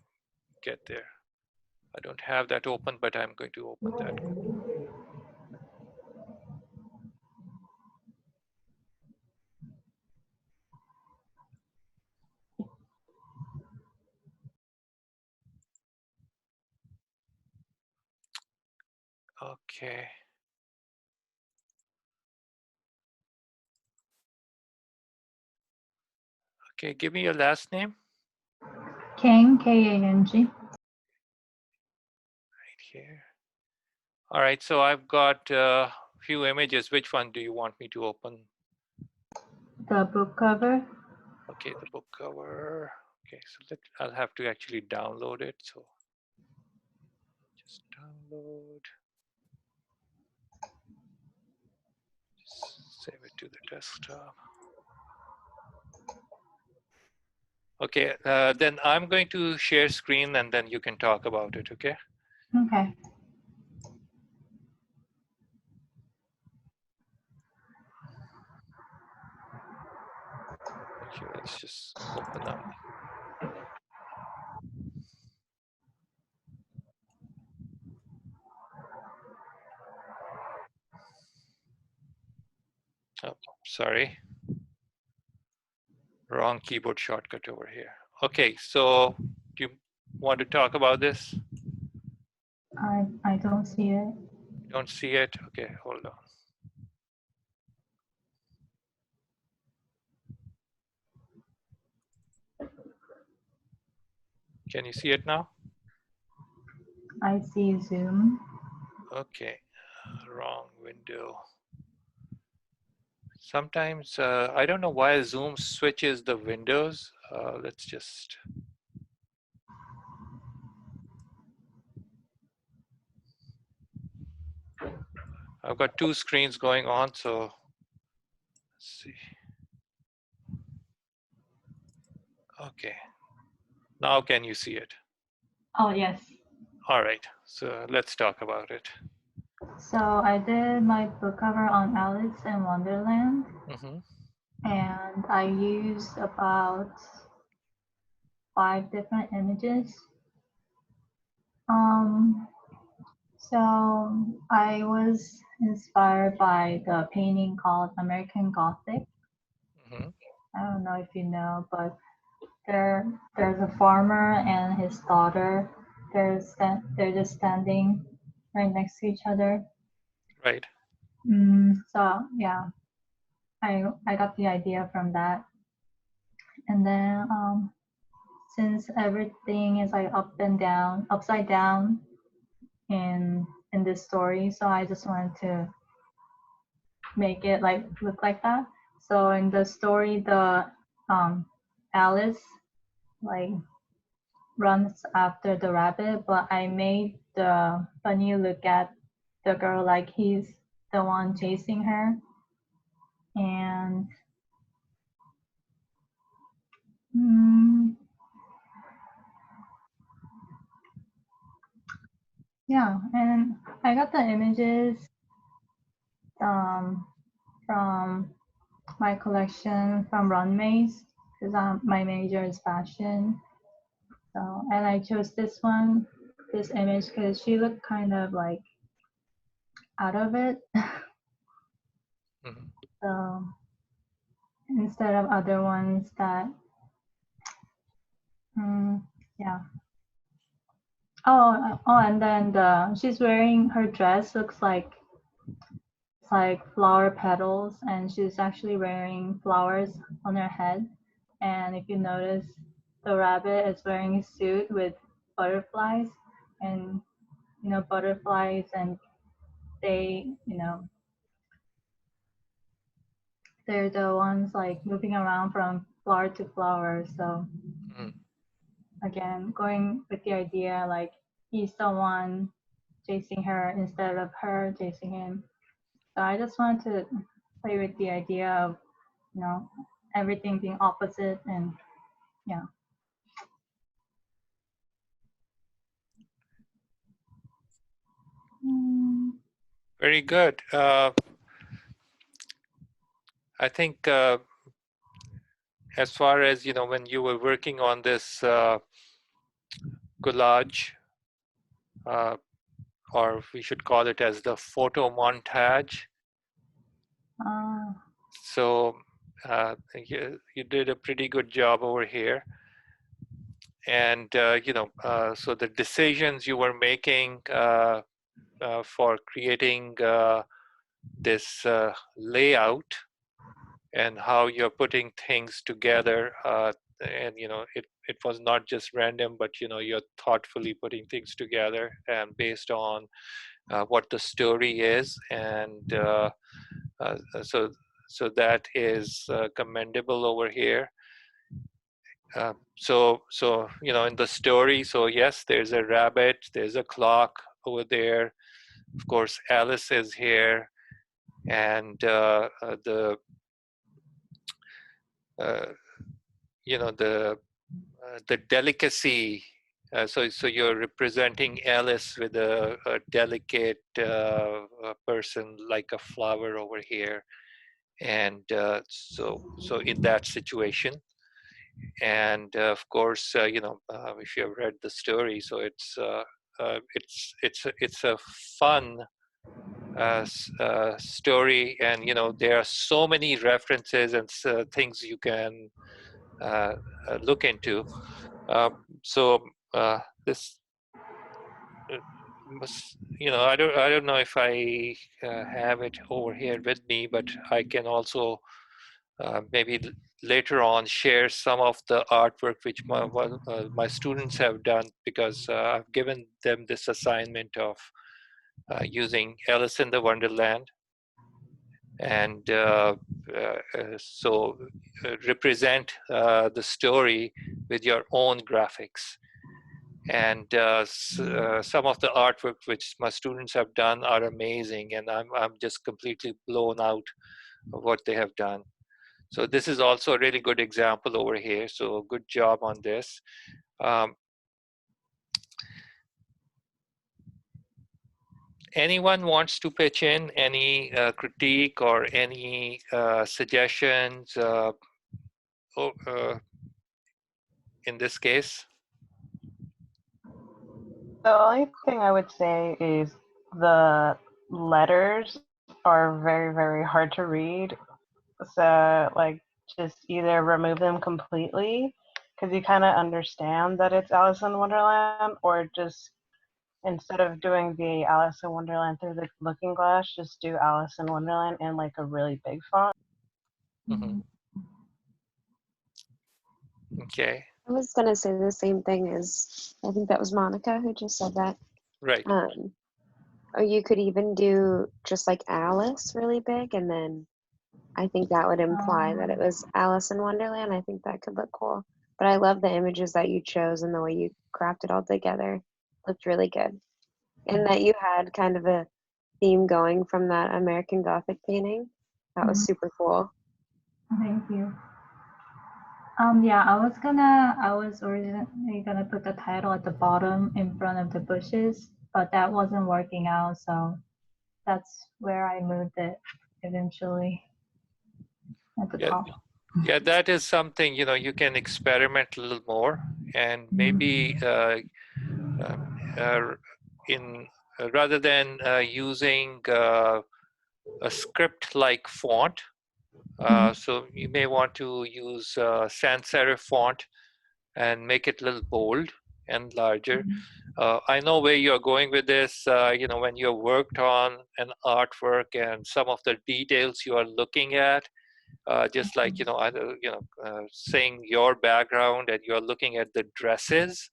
A: get there. I don't have that open, but I'm going to open that. Okay. Okay, give me your last name.
E: Kang, K-A-N-G.
A: Right here. All right, so I've got a few images. Which one do you want me to open?
E: The book cover.
A: Okay, the book cover. Okay, so I'll have to actually download it. So just download. Just save it to the desktop. Okay, then I'm going to share screen and then you can talk about it, okay?
E: Okay.
A: Okay, let's just open up. Oh, sorry. Wrong keyboard shortcut over here. Okay, so do you want to talk about this?
E: I don't see it.
A: You don't see it? Okay, hold on. Can you see it now?
E: I see Zoom.
A: Okay, wrong window. Sometimes, I don't know why Zoom switches the windows. Let's just, I've got two screens going on, so let's see. Okay, now can you see it?
E: Oh, yes.
A: All right, so let's talk about it.
E: So I did my book cover on Alice in Wonderland,
A: Hmm.
E: and I used about 5 different images. So I was inspired by the painting called American Gothic.
A: Hmm.
E: I don't know if you know, but there's a farmer and his daughter. They're just standing right next to each other.
A: Right.
E: So yeah, I got the idea from that, and then since everything is like up and down, upside down in this story, so I just wanted to make it like look like that. So in the story, the Alice like runs after the rabbit, but I made the bunny look at the girl like he's the one chasing her. And yeah, and I got the images from my collection from runways because my major is fashion. So, and I chose this one, this image, because she looked kind of like out of it.
A: Hmm.
E: So instead of other ones that, yeah. Oh, and then she's wearing her dress looks like it's like flower petals, and she's actually wearing flowers on her head. And if you notice, the rabbit is wearing a suit with butterflies, and butterflies, and they, they're the ones like moving around from flower to flower. So
A: Hmm.
E: again, going with the idea like he's the one chasing her instead of her chasing him. So I just wanted to play with the idea of, everything being opposite, and yeah.
A: Very good. I think as far as, when you were working on this collage, uh, or we should call it as the photo montage.
E: Uh,
A: So you did a pretty good job over here. And, so the decisions you were making for creating this layout and how you're putting things together, and it was not just random, but you're thoughtfully putting things together and based on what the story is, and so that is commendable over here. So in the story, so yes, there's a rabbit, there's a clock over there, of course Alice is here, and uh, the delicacy. So you're representing Alice with a delicate person like a flower over here, and so in that situation, and of course, if you have read the story, so it's a fun story, and there are so many references and things you can look into. So this must, I don't know if I have it over here with me, but I can also maybe later on share some of the artwork which my students have done, because I've given them this assignment of using Alice in the Wonderland. And so represent the story with your own graphics. And some of the artwork which my students have done are amazing, and I'm just completely blown out of what they have done. So this is also a really good example over here. So good job on this. Anyone wants to pitch in any critique or any suggestions in this case?
D: The only thing I would say is the letters are very, very hard to read. So, like, just either remove them completely, because you kind of understand that it's Alice in Wonderland, or just instead of doing the Alice in Wonderland through the looking glass, just do Alice in Wonderland in like a really big font.
A: Mm-hmm. Okay.
B: I was gonna say the same thing as, I think that was Monica who just said that.
A: Right.
B: Or you could even do just like Alice really big, and then I think that would imply that it was Alice in Wonderland. I think that could look cool. But I love the images that you chose and the way you cropped it all together. Looked really good. And that you had kind of a theme going from that American Gothic painting. That was super cool.
E: Thank you. Yeah, I was originally gonna put the title at the bottom in front of the bushes, but that wasn't working out, so that's where I moved it eventually at the top.
A: Yeah, that is something, you can experiment a little more, and maybe rather than using a script-like font, so you may want to use sans serif font and make it a little bold and larger. I know where you're going with this. When you worked on an artwork and some of the details you are looking at, just like saying your background, and you're looking at the dresses,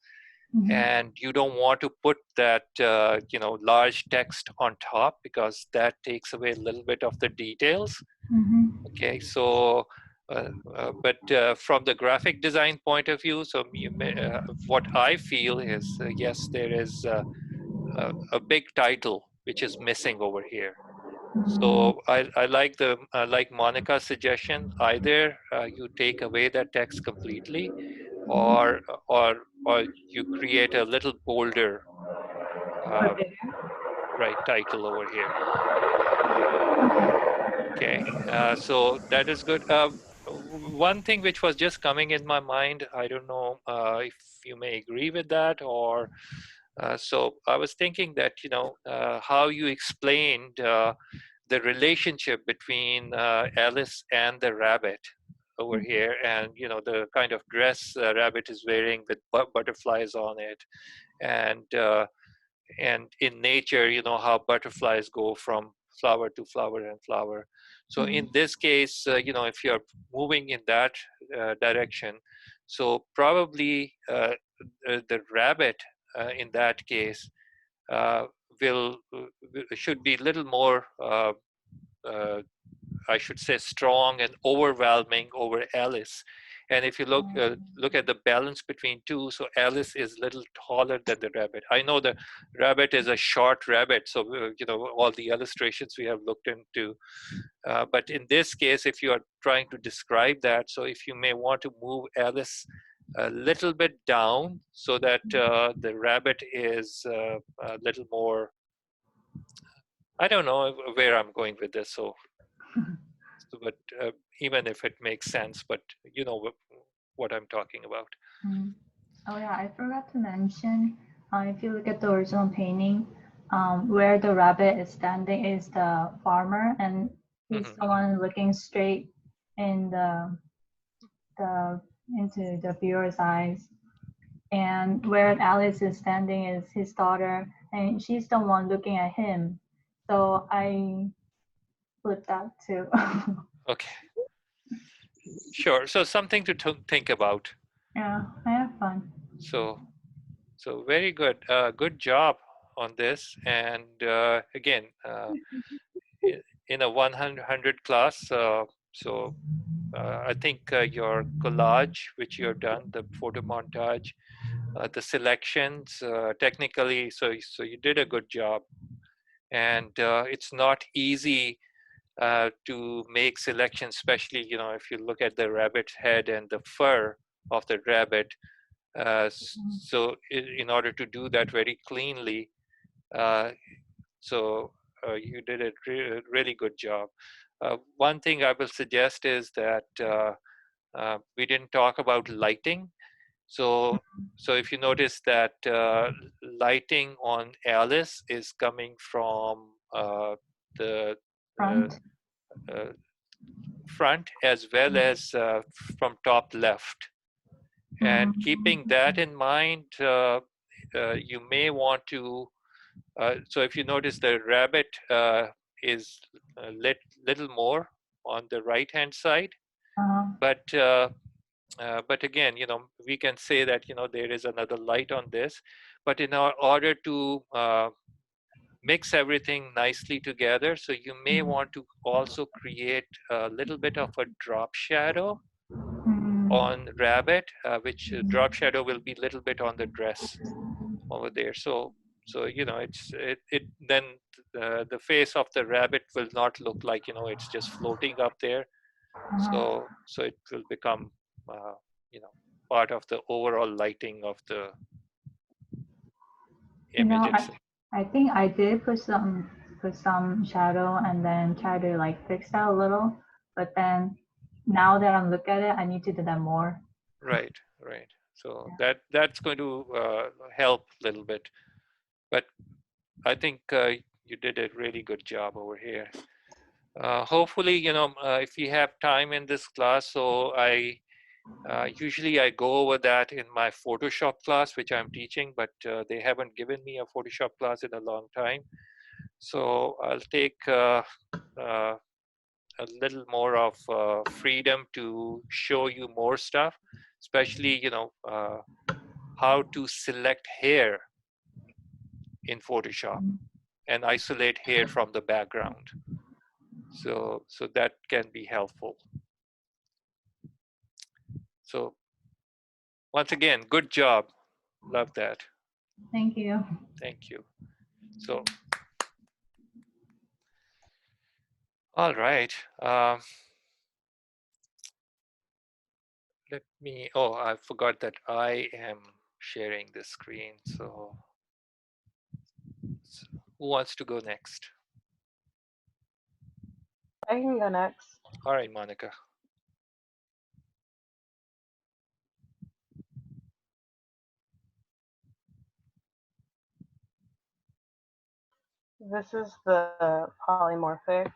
A: and you don't want to put that large text on top, because that takes away a little bit of the details. Okay, so but from the graphic design point of view, so what I feel is, yes, there is a big title which is missing over here. So I like Monica's suggestion. Either you take away that text completely, or you create a little bolder right title over here. Okay, so that is good. One thing which was just coming in my mind, I don't know if you may agree with that, or so I was thinking that how you explained the relationship between Alice and the rabbit over here, and the kind of dress rabbit is wearing with butterflies on it, and in nature, how butterflies go from flower to flower and flower. So in this case, if you're moving in that direction, so probably the rabbit in that case will should be a little more I should say strong and overwhelming over Alice. And if you look at the balance between two, so Alice is a little taller than the rabbit. I know the rabbit is a short rabbit, so all the illustrations we have looked into. But in this case, if you are trying to describe that, so if you may want to move Alice a little bit down, so that the rabbit is a little more. I don't know where I'm going with this, but even if it makes sense, but you know what I'm talking about.
E: Oh yeah, I forgot to mention, if you look at the original painting, where the rabbit is standing is the farmer, and he's the one looking straight in into the viewer's eyes. And where Alice is standing is his daughter, and she's the one looking at him. So I flipped that too.
A: Okay. Sure. So something to think about.
E: Yeah, I have fun.
A: So very good. Good job on this. And again, in a 100 class, I think your collage, which you have done, the photo montage, the selections, technically, so you did a good job. And it's not easy to make selections, especially if you look at the rabbit's head and the fur of the rabbit. So in order to do that very cleanly, uh, so you did a really good job. One thing I will suggest is that we didn't talk about lighting. So if you notice that lighting on Alice is coming from the
E: Front.
A: uh, front as well as from top left. And keeping that in mind, you may want to, so if you notice the rabbit is little more on the right hand side, but again, we can say that, there is another light on this, but in order to mix everything nicely together, so you may want to also create a little bit of a drop shadow on rabbit, which drop shadow will be a little bit on the dress over there. So it then the face of the rabbit will not look like it's just floating up there. So it will become uh, you know part of the overall lighting of the image itself.
E: I think I did put some shadow and then try to like fix that a little, but then now that I'm looking at it, I need to do that more.
A: Right. So that's going to help a little bit, but I think you did a really good job over here. Hopefully, if we have time in this class, so usually I go over that in my Photoshop class, which I'm teaching, but they haven't given me a Photoshop class in a long time. So I'll take a little more of freedom to show you more stuff, especially, how to select hair in Photoshop and isolate hair from the background. So that can be helpful. So once again, good job. Love that.
E: Thank you.
A: Thank you. So, all right. I forgot that I am sharing the screen. So who wants to go next?
D: I can go next.
A: All right, Monica.
D: This is the polymorphic.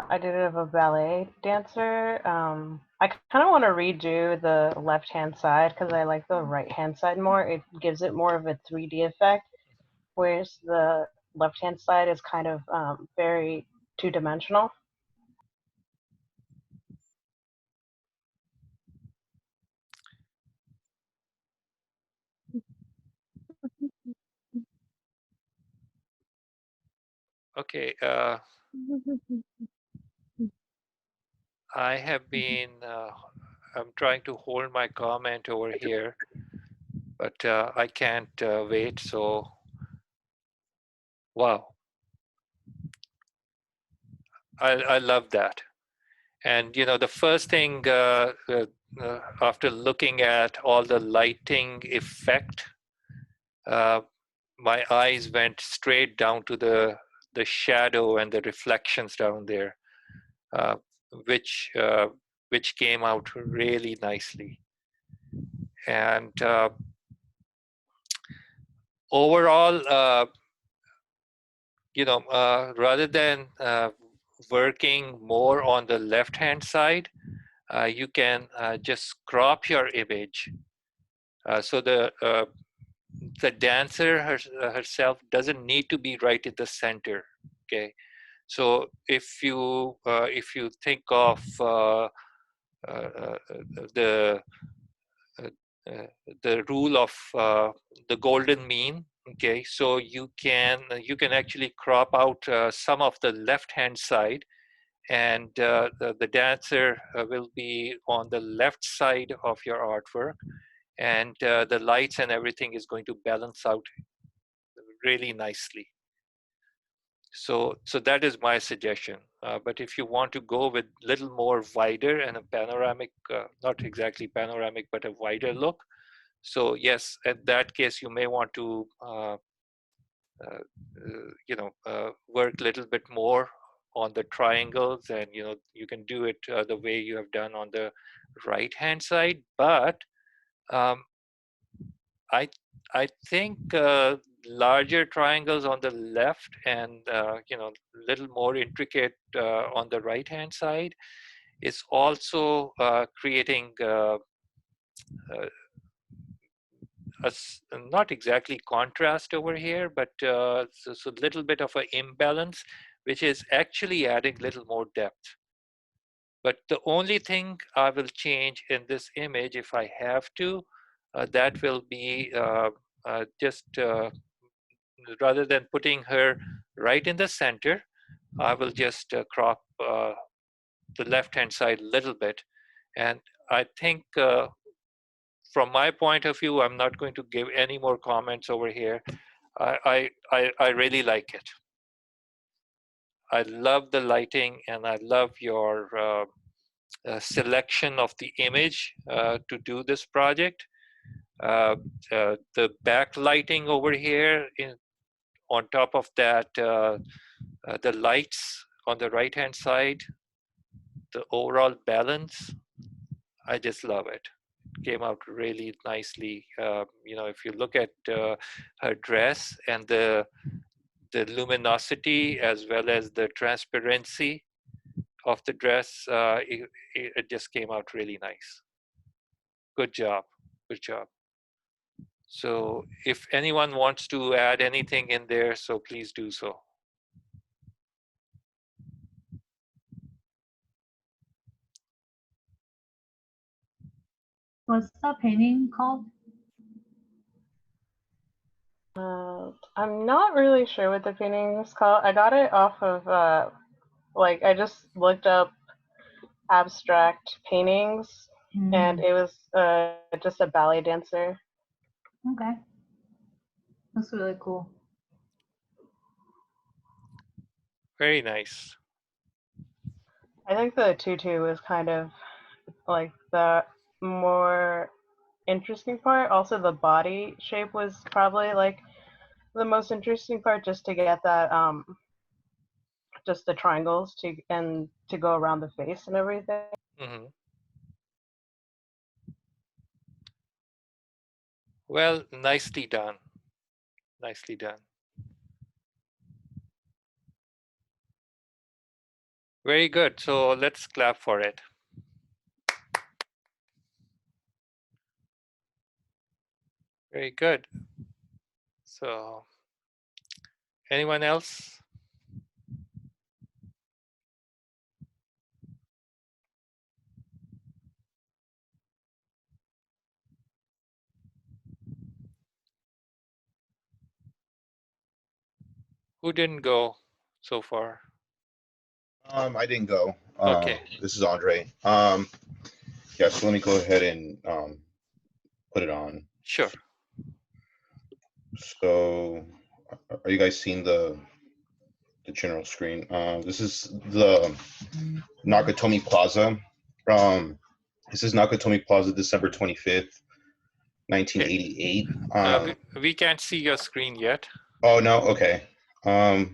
D: I did it of a ballet dancer. I kind of want to redo the left-hand side because I like the right-hand side more. It gives it more of a 3D effect, whereas the left-hand side is kind of very two-dimensional.
A: Okay. I have been, I'm trying to hold my comment over here, but I can't wait. So, wow. I love that. And, the first thing after looking at all the lighting effect, my eyes went straight down to the shadow and the reflections down there, uh, which came out really nicely. And overall, rather than working more on the left-hand side, you can just crop your image. So the dancer herself doesn't need to be right in the center. Okay, So if you think of the uh, the rule of the golden mean, okay, so you can actually crop out some of the left hand side, and the dancer will be on the left side of your artwork, and the lights and everything is going to balance out really nicely. So that is my suggestion. But if you want to go with little more wider and a panoramic, not exactly panoramic, but a wider look, so yes, in that case, you may want to work a little bit more on the triangles, and you can do it the way you have done on the right hand side. But um, I think larger triangles on the left and little more intricate on the right hand side is also creating uh, not exactly contrast over here, but so a little bit of an imbalance, which is actually adding little more depth. But the only thing I will change in this image, if I have to, that will be just rather than putting her right in the center, I will just crop the left-hand side a little bit. And I think from my point of view, I'm not going to give any more comments over here. I really like it. I love the lighting, and I love your selection of the image to do this project. The backlighting over here, on top of that, the lights on the right-hand side, the overall balance, I just love it. Came out really nicely. If you look at her dress and the luminosity as well as the transparency of the dress, it just came out really nice. Good job. Good job. So if anyone wants to add anything in there, so please do so.
E: What's the painting called?
D: I'm not really sure what the painting is called. I got it off of I just looked up abstract paintings, and it was just a ballet dancer.
E: Okay, that's really cool.
A: Very nice.
D: I think the tutu was kind of like the more interesting part. Also, the body shape was probably like the most interesting part, just to get that just the triangles to go around the face and everything.
A: Mm-hmm. Well, nicely done. Nicely done. Very good. So let's clap for it. Very good. So anyone else? Who didn't go so far?
G: I didn't go.
A: Okay.
G: This is Andre. Yeah, so let me go ahead and put it on.
A: Sure.
G: So, are you guys seeing the general screen? This is the Nakatomi Plaza. This is Nakatomi Plaza, December 25th, 1988.
A: We can't see your screen yet.
G: Oh no, okay. Let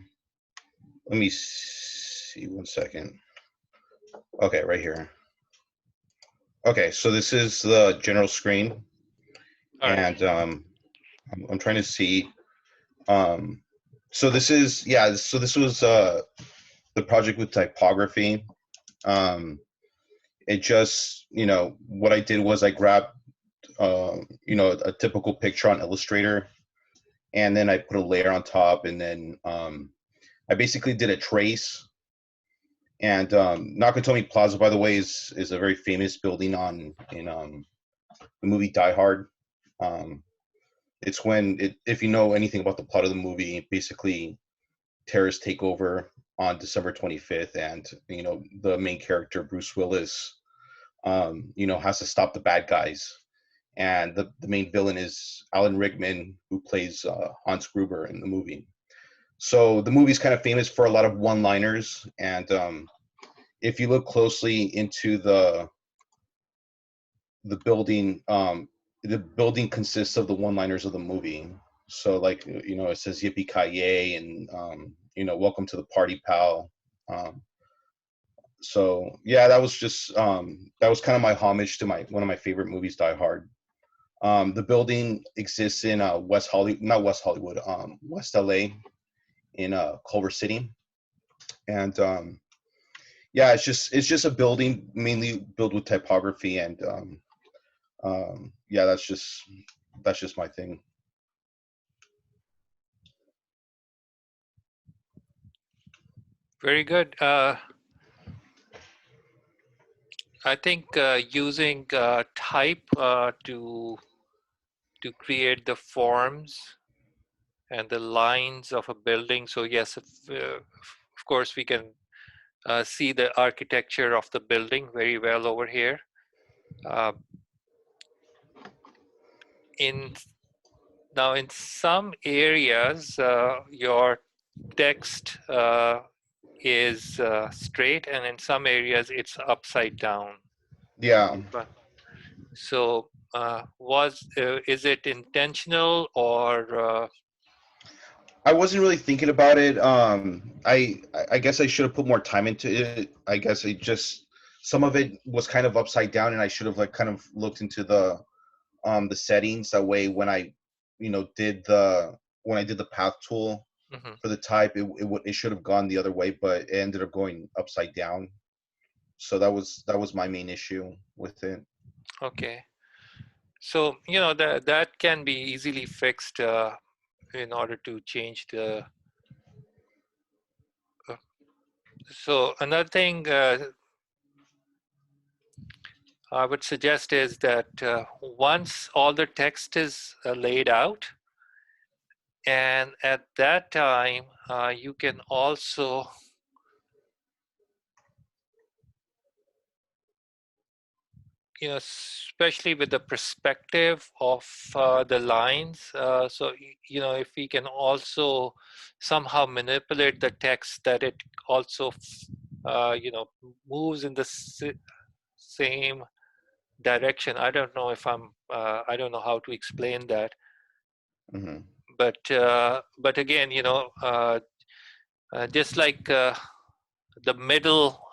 G: me see 1 second. Okay, right here. Okay, so this is the general screen.
A: All right.
G: And I'm trying to see. So this is, yeah, so this was the project with typography. It just, what I did was I grabbed, a typical picture on Illustrator, and then I put a layer on top, and then I I basically did a trace. And Nakatomi Plaza, by the way, is a very famous building in the movie Die Hard. It's when if you know anything about the plot of the movie, basically terrorists take over on December 25th, and the main character Bruce Willis, has to stop the bad guys, and the main villain is Alan Rickman, who plays Hans Gruber in the movie. So the movie's kind of famous for a lot of one-liners, and if you look closely into the building, the building consists of the one-liners of the movie. So like it says "Yippee Ki-yay" and "Welcome to the party, pal." So yeah, that was just that was kind of my homage to one of my favorite movies, Die Hard. The building exists in West Hollywood, not West Hollywood, West LA, in Culver City, and yeah, it's just a building mainly built with typography, and yeah, that's just my thing.
A: Very good. I think using type to create the forms and the lines of a building. So yes, of course we can see the architecture of the building very well over here. In some areas, your text is straight, and in some areas it's upside down.
G: Yeah.
A: So is it intentional, or
G: I wasn't really thinking about it. I guess I should have put more time into it. I guess some of it was kind of upside down, and I should have kind of looked into the settings. That way, when I did the path tool for the type, it should have gone the other way, but it ended up going upside down. So that was my main issue with it.
A: Okay. So that can be easily fixed in order to change the. So another thing I would suggest is that once all the text is laid out, and at that time you can also especially with the perspective of the lines. So if we can also somehow manipulate the text that it also moves in the same direction. I don't know if I don't know how to explain that.
G: Mm-hmm.
A: But again, just like the middle,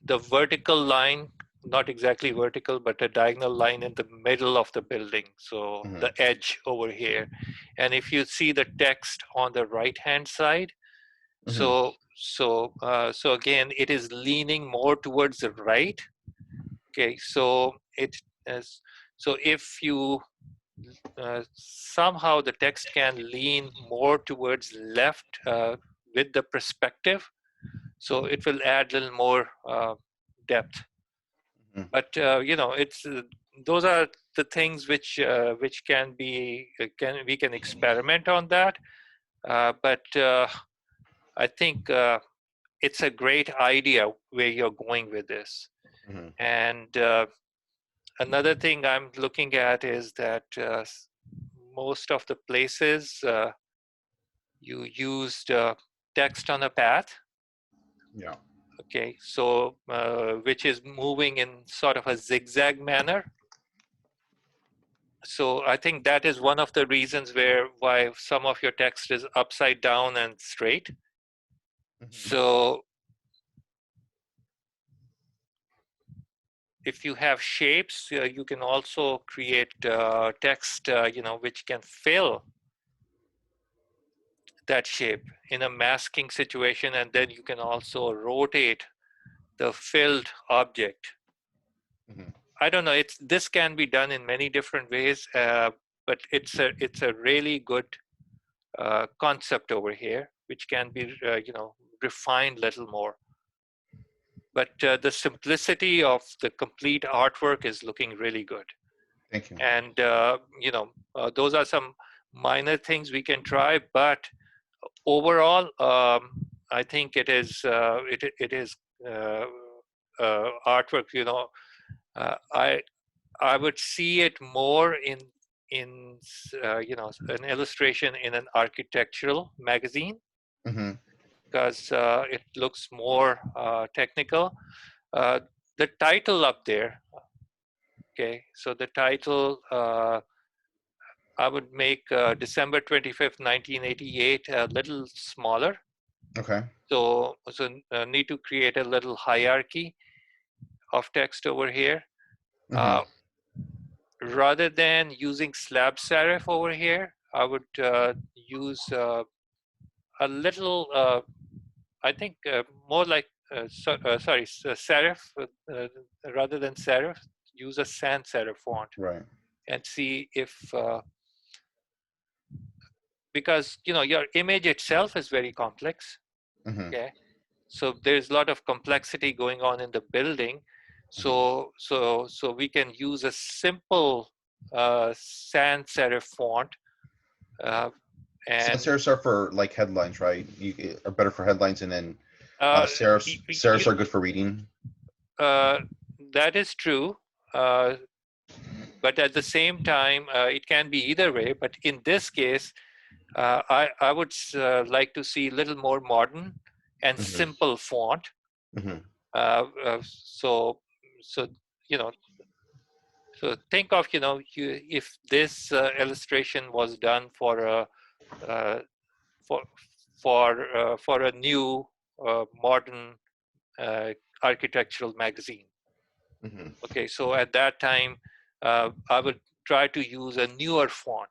A: the vertical line, not exactly vertical, but a diagonal line in the middle of the building. So the edge over here. And if you see the text on the right-hand side, so again, it is leaning more towards the right. Okay, so if you somehow the text can lean more towards left with the perspective, so it will add a little more depth. But it's those are the things which can be we can experiment on that. But I think it's a great idea where you're going with this. And another thing I'm looking at is that most of the places you used text on a path.
G: Yeah.
A: Okay, so which is moving in sort of a zigzag manner. So I think that is one of the reasons why some of your text is upside down and straight. So if you have shapes, you can also create text, which can fill that shape in a masking situation, and then you can also rotate the filled object. I don't know. This can be done in many different ways, but it's a really good concept over here, which can be, refined a little more. But the simplicity of the complete artwork is looking really good.
G: Thank you.
A: And, those are some minor things we can try, but overall, I think it is artwork. I would see it more in an illustration in an architectural magazine,
G: Hmm.
A: because it looks more technical. The title up there, okay, so the title, I would make December 25th, 1988 a little smaller.
G: Okay.
A: So need to create a little hierarchy of text over here.
G: Hmm.
A: Rather than using slab serif over here, I would use a little, I think more like, serif, rather than serif, use a sans serif font
G: Right.
A: and see if, because, your image itself is very complex,
G: Hmm.
A: okay? So there's a lot of complexity going on in the building. So we can use a simple sans serif font,
G: Sans
A: and
G: serifs are for like headlines, right? You are better for headlines, and then
A: uh,
G: serifs
A: y-
G: serifs
A: you,
G: are good for reading.
A: uh, that is true. But at the same time, it can be either way. But in this case, I would like to see a little more modern and
G: Hmm.
A: simple font.
G: Hmm.
A: So you know so think of, if this illustration was done for a uh, for for a new modern uh, architectural magazine.
G: Hmm.
A: Okay, so at that time, I would try to use a newer font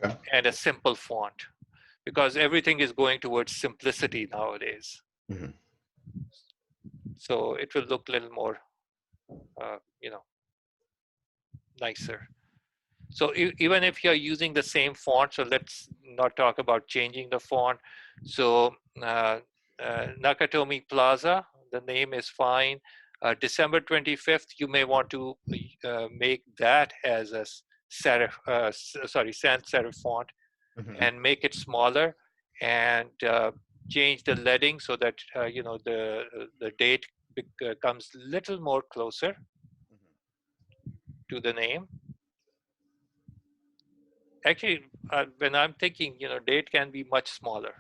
G: Okay.
A: and a simple font, because everything is going towards simplicity nowadays.
G: Hmm.
A: So it will look a little more, nicer. So even if you're using the same font, so let's not talk about changing the font. So Nakatomi Plaza, the name is fine. December 25th, you may want to make that as a sans serif font,
G: Hmm.
A: and make it smaller, and change the leading so that the date comes little more closer to the name. Actually, when I'm thinking, date can be much smaller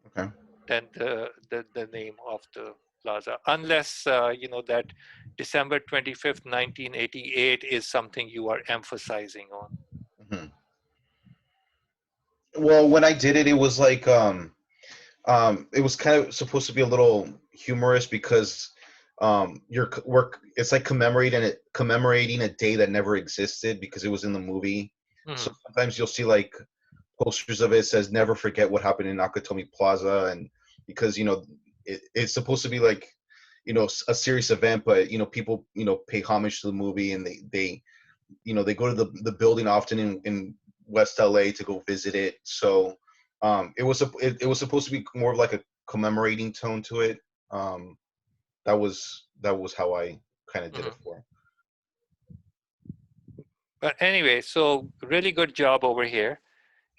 G: Okay.
A: than the name of the plaza, unless that December 25th, 1988 is something you are emphasizing on.
G: Hmm. Well, when I did it, it was like it was kind of supposed to be a little humorous because it's like commemorating a day that never existed because it was in the movie. So
A: Mhm.
G: sometimes you'll see like posters of it says never forget what happened in Nakatomi Plaza, and because it's supposed to be like a serious event, but people pay homage to the movie, and they go to the building often in West LA to go visit it. So it was supposed to be more of like a commemorating tone to it. Um, that was how I kind of did it
A: Mhm.
G: for.
A: But anyway, so really good job over here,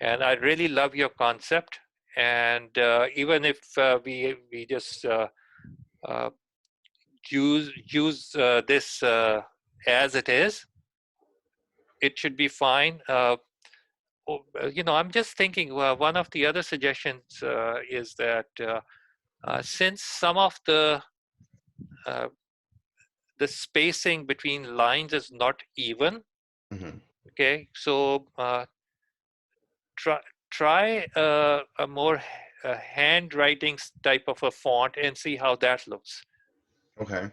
A: and I really love your concept. And even if we just uh, use this as it is, it should be fine. I'm just thinking, one of the other suggestions is that since some of uh, the spacing between lines is not even,
G: Hmm.
A: okay, so try a more handwriting type of a font and see how that looks.
G: Okay.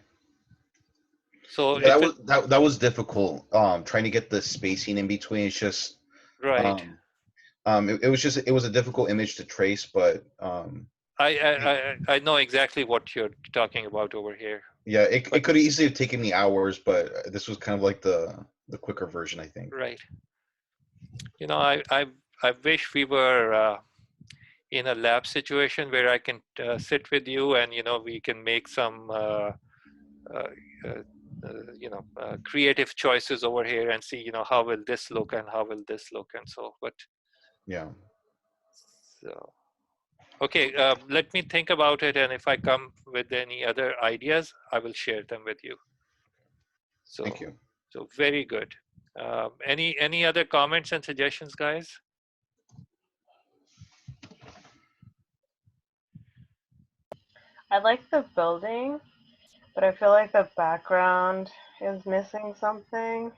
A: So
G: Yeah,
A: it will,
G: that was difficult. Trying to get the spacing in between. It's just
A: right.
G: um, it was a difficult image to trace, but
A: I know exactly what you're talking about over here.
G: yeah, it
A: But
G: could easily have taken me hours, but this was kind of like the quicker version, I think.
A: right, I I wish we were in a lab situation where I can sit with you and we can make some uh, creative choices over here and see how will this look and how will this look and so. But
G: Yeah.
A: so okay, let me think about it, and if I come with any other ideas, I will share them with you.
G: Thank
A: So
G: you.
A: so very good. Any other comments and suggestions, guys?
D: I like the building, but I feel like the background is missing something.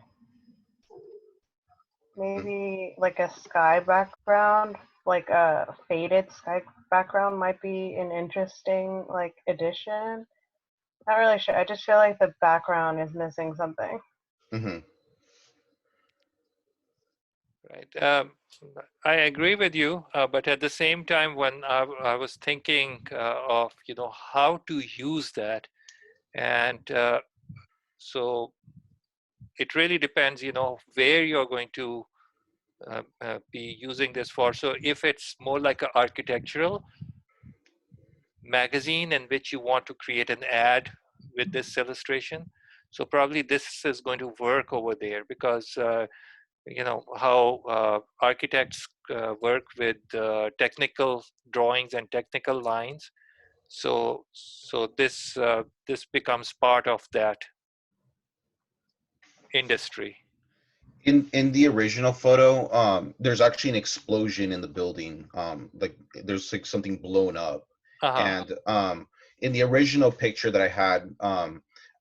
D: Maybe like a sky background, like a faded sky background might be an interesting like addition. Not really sure. I just feel like the background is missing something.
G: Hmm.
A: Right. I agree with you, but at the same time, when I was thinking of how to use that, and so it really depends, where you're going to be using this for. So if it's more like an architectural magazine in which you want to create an ad with this illustration, so probably this is going to work over there because how architects work with technical drawings and technical lines. So this becomes part of that industry.
G: In the original photo, there's actually an explosion in the building. Like there's like something blown up,
A: Uh-huh.
G: and in the original picture that I had,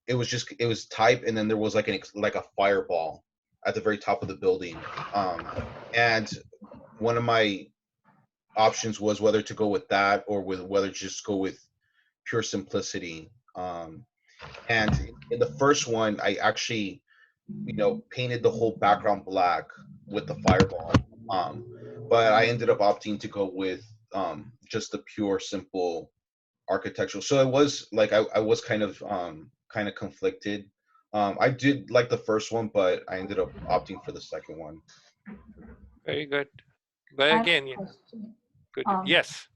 G: it was type, and then there was like like a fireball at the very top of the building. And one of my options was whether to go with that or with whether to just go with pure simplicity. And in the first one, I actually painted the whole background black with the fireball. But I ended up opting to go with just the pure, simple architectural. So it was like I was kind of conflicted. I did like the first one, but I ended up opting for the second one.
A: Very good. But
E: I have
A: again,
E: a question.
A: good.
E: Um,
A: Yes.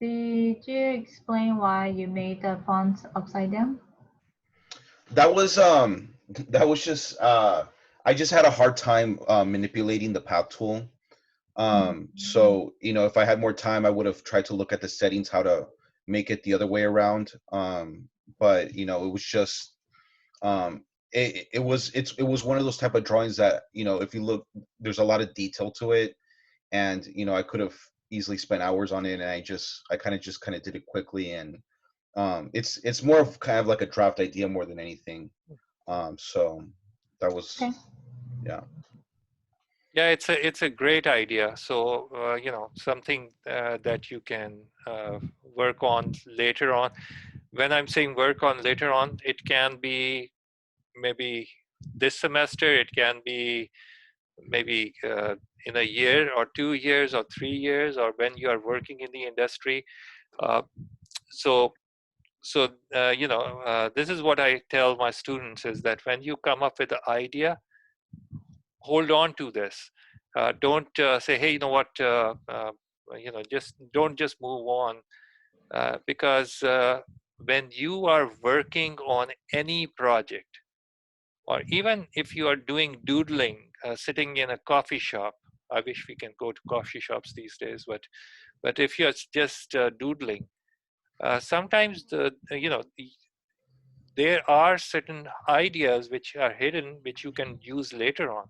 E: did you explain why you made the fonts upside down?
G: That was that was just I just had a hard time manipulating the path tool. So if I had more time, I would have tried to look at the settings how to make it the other way around. But it was just it was one of those type of drawings that if you look, there's a lot of detail to it, and I could have easily spent hours on it, and I kind of did it quickly, and it's more of kind of like a draft idea more than anything. So that was
E: Okay.
G: yeah.
A: Yeah, it's a great idea. So something that you can work on later on. When I'm saying work on later on, it can be maybe this semester. It can be maybe in a year or 2 years or 3 years, or when you are working in the industry. Uh, so this is what I tell my students is that when you come up with the idea, hold on to this. Don't say, hey, you know what, just don't just move on, because when you are working on any project, or even if you are doing doodling, sitting in a coffee shop. I wish we can go to coffee shops these days, but if you're just doodling, sometimes there are certain ideas which are hidden, which you can use later on.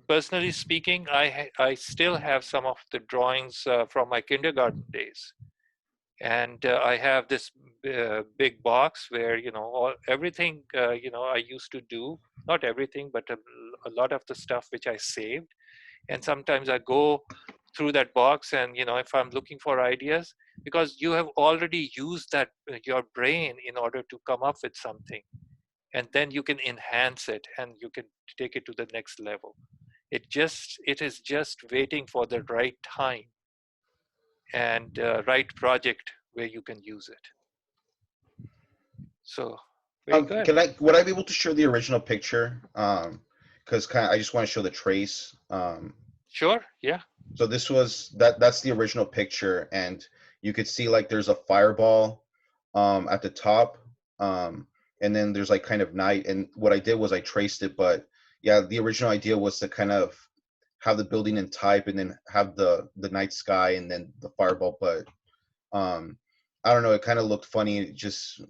A: Personally speaking, I still have some of the drawings from my kindergarten days, and I have this big box where everything I used to do, not everything, but a lot of the stuff which I saved, and sometimes I go through that box, and if I'm looking for ideas, because you have already used that your brain in order to come up with something, and then you can enhance it and you can take it to the next level. It is just waiting for the right time and right project where you can use it. So very good.
G: Would I be able to share the original picture? because I just want to show the trace.
A: Sure. Yeah.
G: So this was that's the original picture, and you could see like there's a fireball at the top, and then there's like kind of night. And what I did was I traced it, but yeah, the original idea was to kind of have the building in type, and then have the night sky, and then the fireball. But I don't know, it kind of looked funny. It just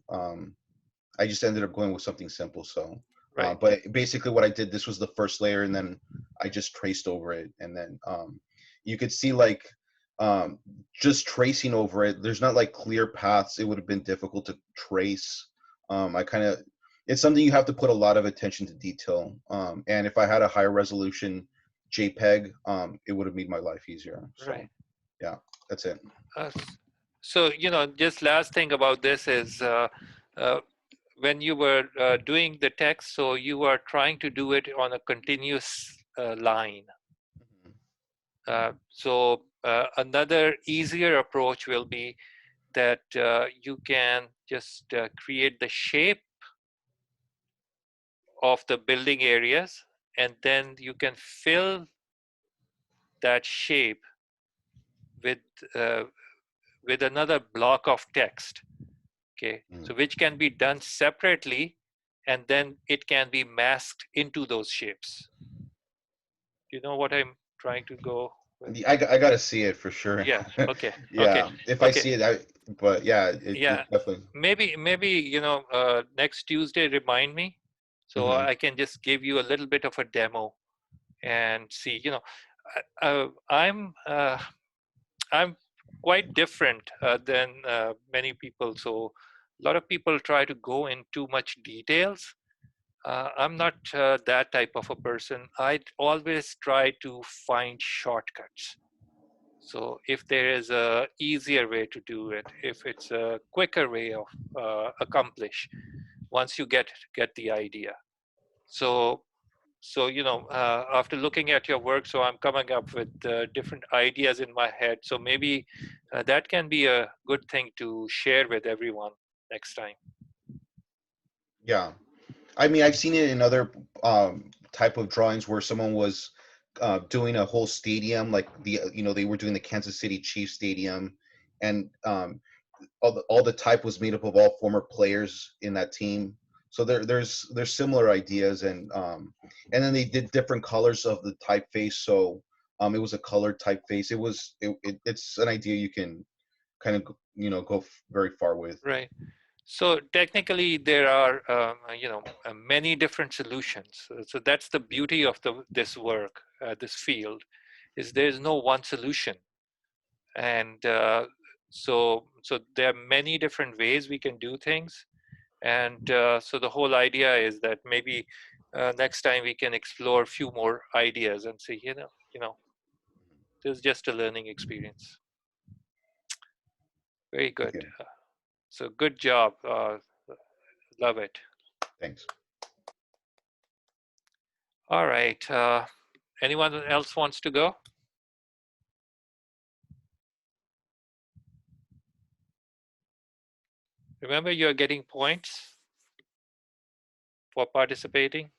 G: I just ended up going with something simple. So,
A: Right.
G: but basically, what I did, this was the first layer, and then I just traced over it, and then you could see like just tracing over it. There's not like clear paths. It would have been difficult to trace. I kind of it's something you have to put a lot of attention to detail. And if I had a higher resolution JPEG, it would have made my life easier. So,
A: Right.
G: yeah, that's it.
A: So, just last thing about this is uh, when you were doing the text, so you are trying to do it on a continuous line. So another easier approach will be that you can just create the shape of the building areas, and then you can fill that shape with uh, with another block of text. Okay, so which can be done separately, and then it can be masked into those shapes. You know what I'm trying to go with?
G: I got to see it for sure.
A: Yeah. Okay. Okay.
G: Yeah, if I
A: Okay.
G: see it, but yeah,
A: Yeah.
G: it definitely.
A: Maybe next Tuesday remind me, so
G: Mhm.
A: I can just give you a little bit of a demo and see. I'm quite different than many people. So a lot of people try to go in too much details. I'm not that type of a person. I always try to find shortcuts. So if there is a easier way to do it, if it's a quicker way of accomplish, once you get the idea. So after looking at your work, so I'm coming up with different ideas in my head. So maybe that can be a good thing to share with everyone next time.
G: Yeah, I mean, I've seen it in other type of drawings where someone was doing a whole stadium, like they were doing the Kansas City Chiefs stadium, and all the type was made up of all former players in that team. So there's similar ideas, and then they did different colors of the typeface. So it was a colored typeface. It's an idea you can kind of go very far with.
A: Right. So technically, there are many different solutions. So that's the beauty of this work, this field, is there is no one solution, and so there are many different ways we can do things, and so the whole idea is that maybe next time we can explore a few more ideas and say, this is just a learning experience. Very
G: Thank
A: good.
G: you.
A: So good job. Love it.
G: Thanks.
A: All right. Anyone else wants to go? Remember, you're getting points for participating.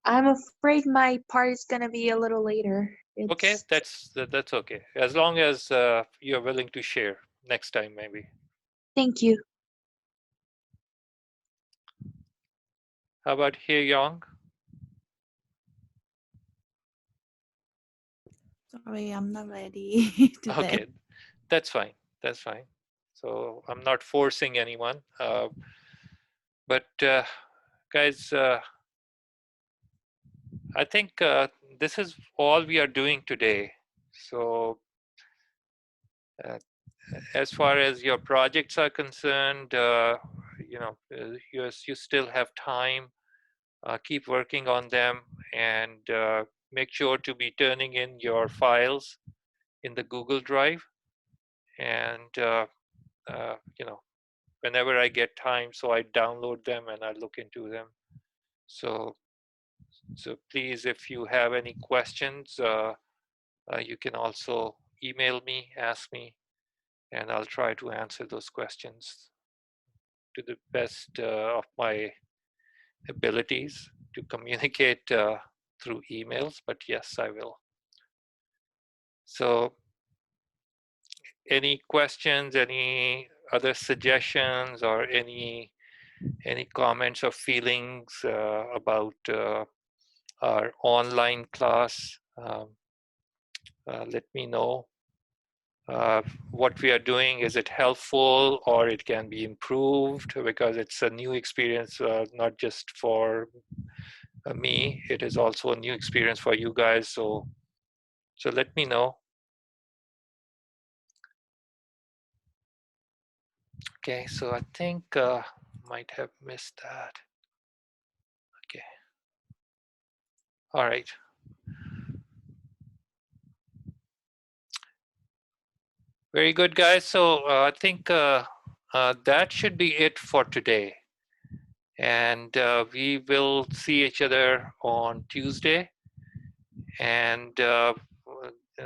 H: I'm afraid my part is gonna be a little later.
A: Okay,
H: It's
A: that's okay. As long as you're willing to share next time, maybe.
H: Thank you.
A: How about Hye Young?
H: Sorry, I'm not ready today.
A: Okay, that's fine. That's fine. So I'm not forcing anyone. But guys, I think this is all we are doing today. So as far as your projects are concerned, you still have time. Keep working on them, and make sure to be turning in your files in the Google Drive. And whenever I get time, so I download them and I look into them. So please, if you have any questions, you can also email me, ask me, and I'll try to answer those questions to the best of my abilities to communicate through emails, but yes, I will. So any questions, any other suggestions, or any comments or feelings about our online class? Let me know. What we are doing, is it helpful, or it can be improved, because it's a new experience, not just for me, it is also a new experience for you guys. So let me know. Okay, so I think might have missed that. Okay. All right. Very good, guys. So I think that should be it for today. And we will see each other on Tuesday. And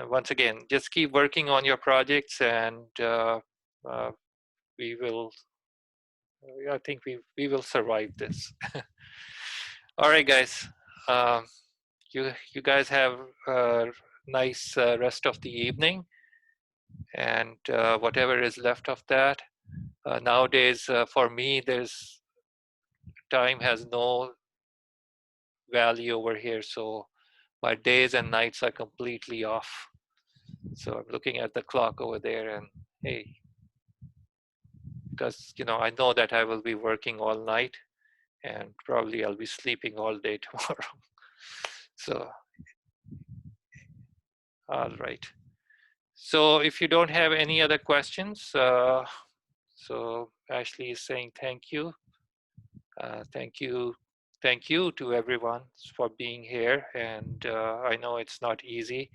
A: once again, just keep working on your projects, and we will, I think we will survive this. All right, guys. You guys have a nice rest of the evening, and whatever is left of that. Nowadays, for me, there's time has no value over here, so my days and nights are completely off. So I'm looking at the clock over there, and hey, because I know that I will be working all night, and probably I'll be sleeping all day tomorrow. So, all right. So if you don't have any other questions, so Ashley is saying thank you. Thank you to everyone for being here. And I know it's not easy,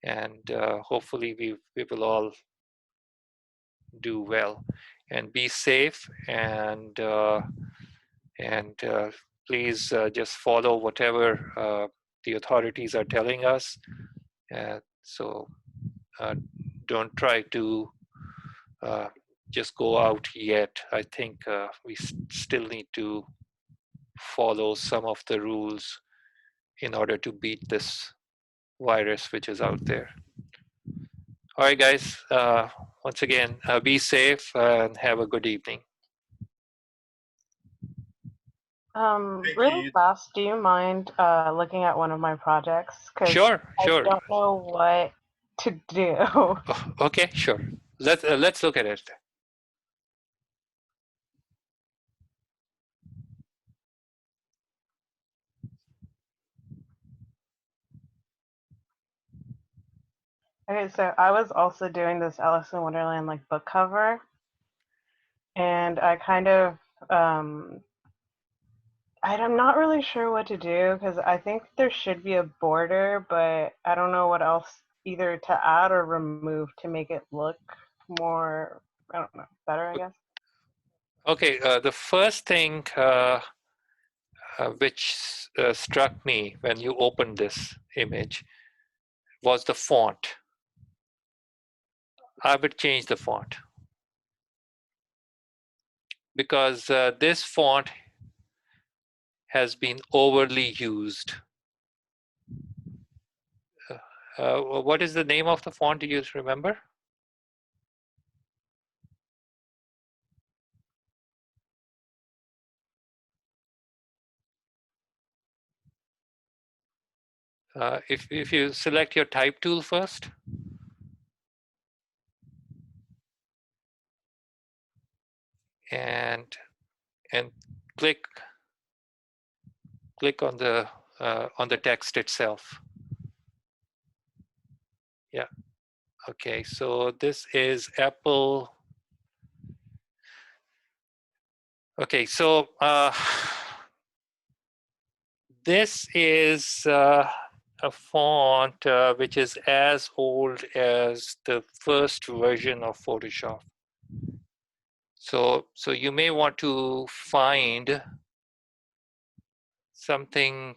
A: and hopefully we will all do well and be safe, and please just follow whatever the authorities are telling us. So don't try to just go out yet. I think we still need to follow some of the rules in order to beat this virus which is out there. All right, guys. Once again, be safe and have a good evening.
D: Really fast, do you mind looking at one of my projects? Because
A: Sure.
D: I don't know what to do.
A: Okay, sure. Let's look at it.
D: Okay, so I was also doing this Alice in Wonderland like book cover, and I kind of I'm not really sure what to do, because I think there should be a border, but I don't know what else either to add or remove to make it look more, I don't know, better, I guess.
A: Okay, the first thing which struck me when you opened this image was the font. I would change the font, because this font has been overly used. What is the name of the font? Do you remember? If you select your type tool first, and click on the text itself. Yeah. Okay. So this is Apple. Okay. So this is a font which is as old as the first version of Photoshop. So you may want to find something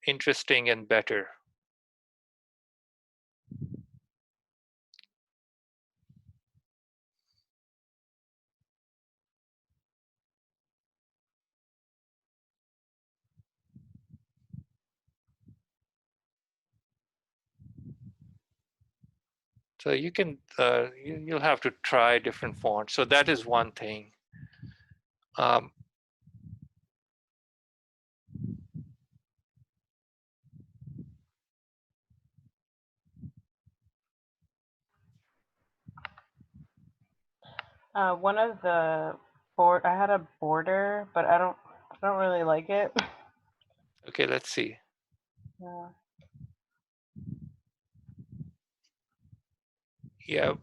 A: interesting and better. So you can, you'll have to try different fonts. So that is one thing.
D: One of the I had a border, but I don't really like it.
A: Okay, let's see.
D: Yeah.
A: Yeah,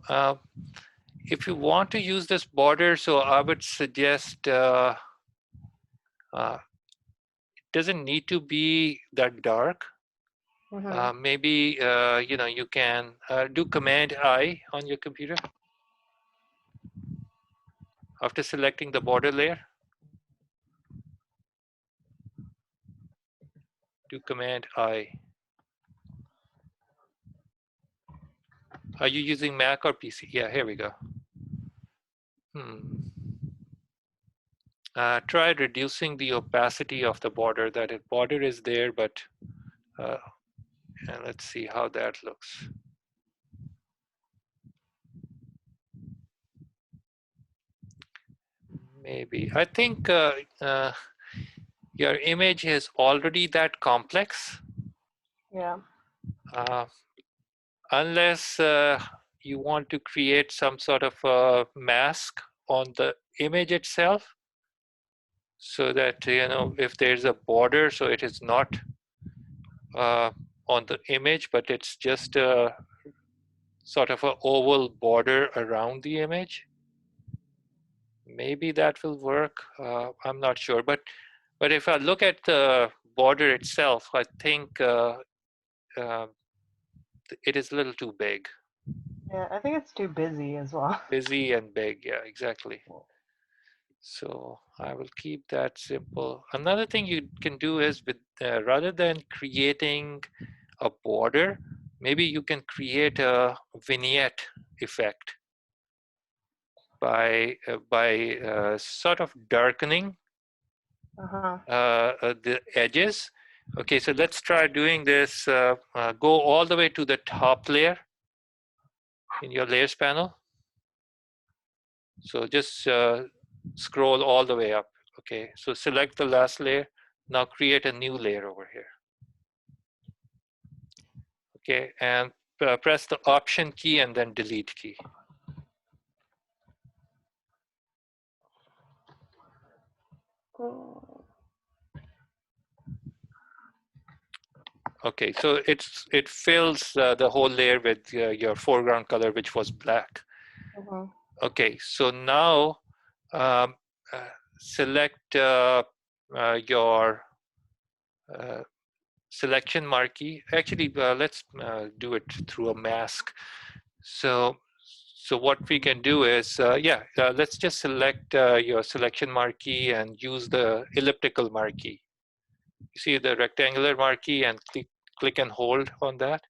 A: if you want to use this border, so I would suggest it doesn't need to be that dark. Maybe you know, you can do Command I on your computer after selecting the border layer. Do Command I. Are you using Mac or PC? Yeah, here we go. Try reducing the opacity of the border. That border is there, but and let's see how that looks. Maybe. I think your image is already that complex.
D: Yeah.
A: Unless you want to create some sort of a mask on the image itself, so that, you know, if there's a border, so it is not on the image, but it's just a sort of an oval border around the image. Maybe that will work. I'm not sure, but if I look at the border itself, I think it is a little too big.
D: Yeah, I think it's too busy as well.
A: Busy and big, yeah, exactly. So I will keep that simple. Another thing you can do is, with rather than creating a border, maybe you can create a vignette effect by sort of darkening the edges. Okay, so let's try doing this. Go all the way to the top layer in your layers panel. So just scroll all the way up. Okay, so select the last layer. Now create a new layer over here. Okay, and press the Option key and then Delete key. Okay, so it fills the whole layer with your foreground color, which was black. Okay, so now select your selection marquee. Actually, let's do it through a mask. So what we can do is, let's just select your selection marquee and use the elliptical marquee. You see the rectangular marquee, and click and hold on that.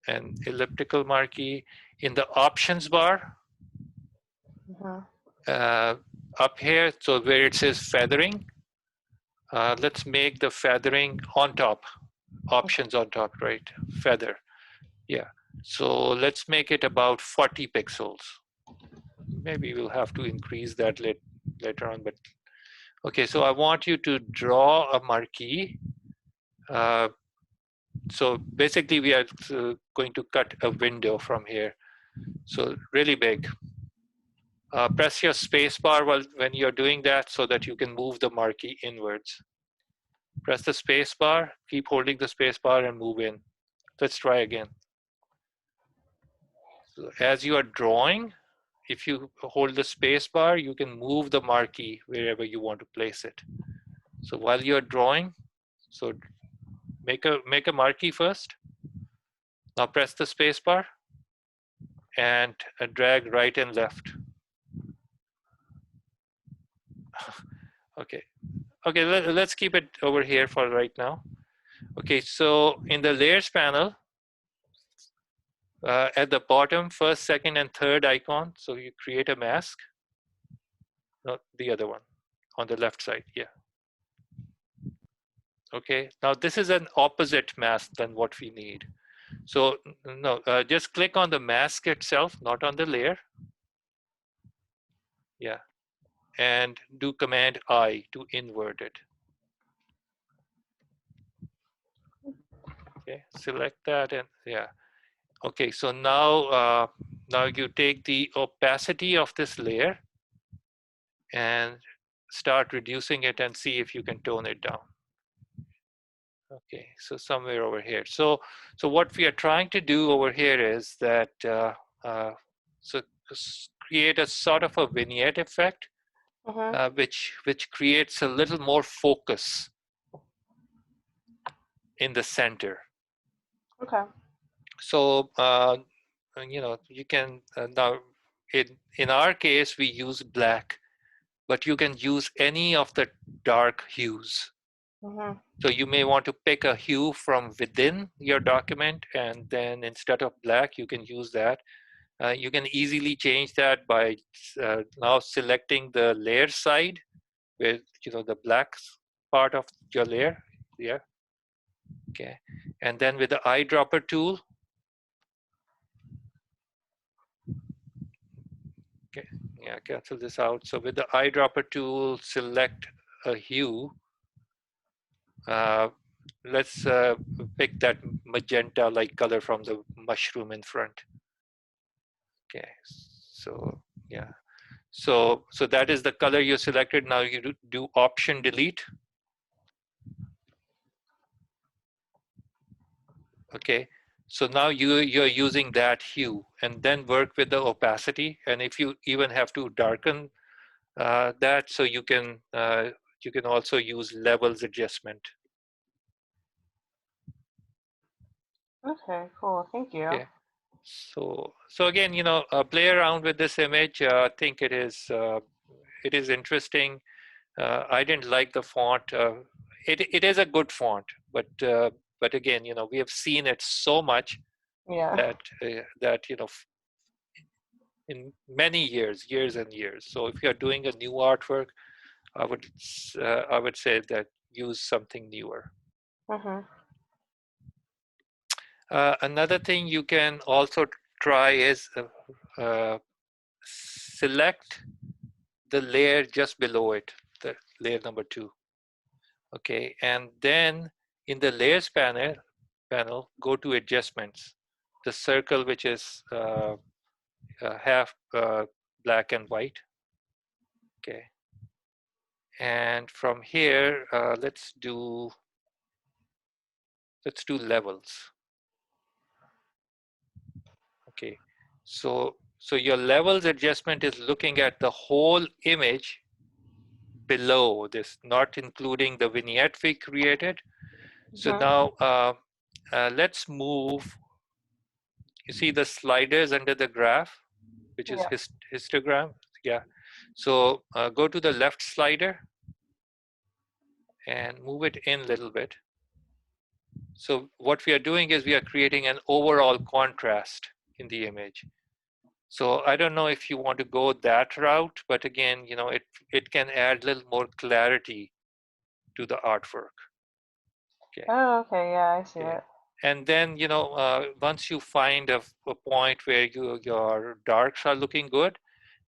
A: And elliptical marquee. In the options bar, up here, so where it says feathering, let's make the feathering on top, options on top, right? Feather, yeah. So let's make it about 40 pixels. Maybe we'll have to increase that later on, but okay, so I want you to draw a marquee. So basically we are going to cut a window from here. So really big. Press your space bar when you're doing that, so that you can move the marquee inwards. Press the space bar, keep holding the space bar and move in. Let's try again. So as you are drawing, if you hold the space bar, you can move the marquee wherever you want to place it. So while you're drawing, so make a marquee first. Now press the space bar and drag right and left. Okay, let's keep it over here for right now. Okay, so in the layers panel, at the bottom, first, second, and third icon, so you create a mask. No, the other one on the left side, yeah. Okay, now this is an opposite mask than what we need. So no, just click on the mask itself, not on the layer. Yeah, and do Command I to invert it. Okay, select that and yeah. Okay, so now now you take the opacity of this layer and start reducing it and see if you can tone it down. Okay, so somewhere over here. So what we are trying to do over here is that so create a sort of a vignette effect, which creates a little more focus in the center.
D: Okay.
A: So you know, you can now in our case we use black, but you can use any of the dark hues. So you may want to pick a hue from within your document, and then instead of black, you can use that. You can easily change that by now selecting the layer side with, you know, the black part of your layer. Yeah. Okay. And then with the eyedropper tool. Okay. Yeah. Cancel this out. So with the eyedropper tool, select a hue. Let's pick that magenta-like color from the mushroom in front. Okay, so yeah, so that is the color you selected. Now you do Option Delete. Okay, so now you're using that hue, and then work with the opacity. And if you even have to darken that, so you can also use levels adjustment.
D: Okay, cool. Thank you.
A: Okay. So again, you know, play around with this image. I think it is interesting. I didn't like the font. It is a good font, but again, you know, we have seen it so much
D: Yeah.
A: that you know, in many years and years. So if you are doing a new artwork, I would say that use something newer. Another thing you can also try is select the layer just below it, the layer number 2. Okay, and then in the layers panel, go to adjustments, the circle which is half black and white. Okay, and from here let's do levels. Okay, so your levels adjustment is looking at the whole image below this, not including the vignette we created. So now let's move. You see the sliders under the graph, which is histogram. Yeah. So go to the left slider and move it in a little bit. So what we are doing is we are creating an overall contrast in the image. So I don't know if you want to go that route, but again, you know, it can add a little more clarity to the artwork. Okay.
D: Oh, okay. Yeah, I see it.
A: And then, you know, once you find a point where your darks are looking good,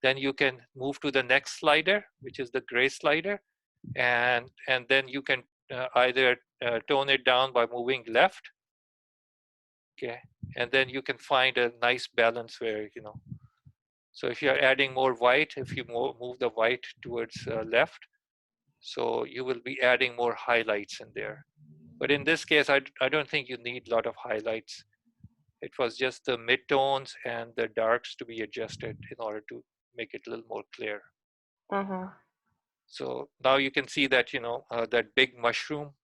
A: then you can move to the next slider, which is the gray slider, and then you can either tone it down by moving left. Okay, and then you can find a nice balance where, you know, so if you're adding more white, if you move the white towards left, so you will be adding more highlights in there. But in this case, I don't think you need a lot of highlights. It was just the midtones and the darks to be adjusted in order to make it a little more clear. So now you can see that, you know, that big mushroom.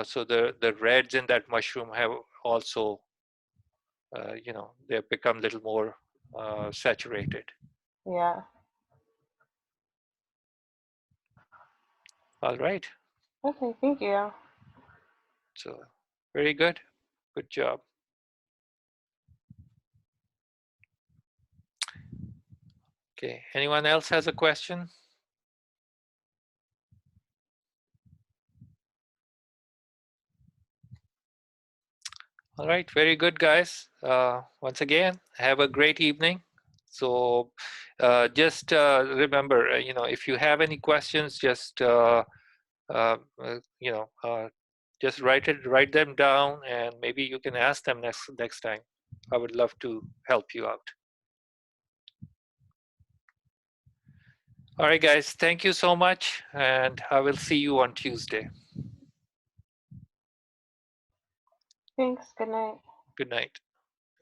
A: So the reds in that mushroom have also, you know, they've become a little more saturated.
D: Yeah.
A: All right.
D: Okay, thank you.
A: So very good. Good job. Okay. Anyone else has a question? All right, very good, guys. Once again, have a great evening. So just remember, if you have any questions, just just write them down, and maybe you can ask them next time. I would love to help you out. All right, guys, thank you so much, and I will see you on Tuesday.
D: Thanks. Good night.
A: Good night.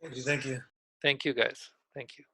I: Thank you.
A: Thank you, guys. Thank you.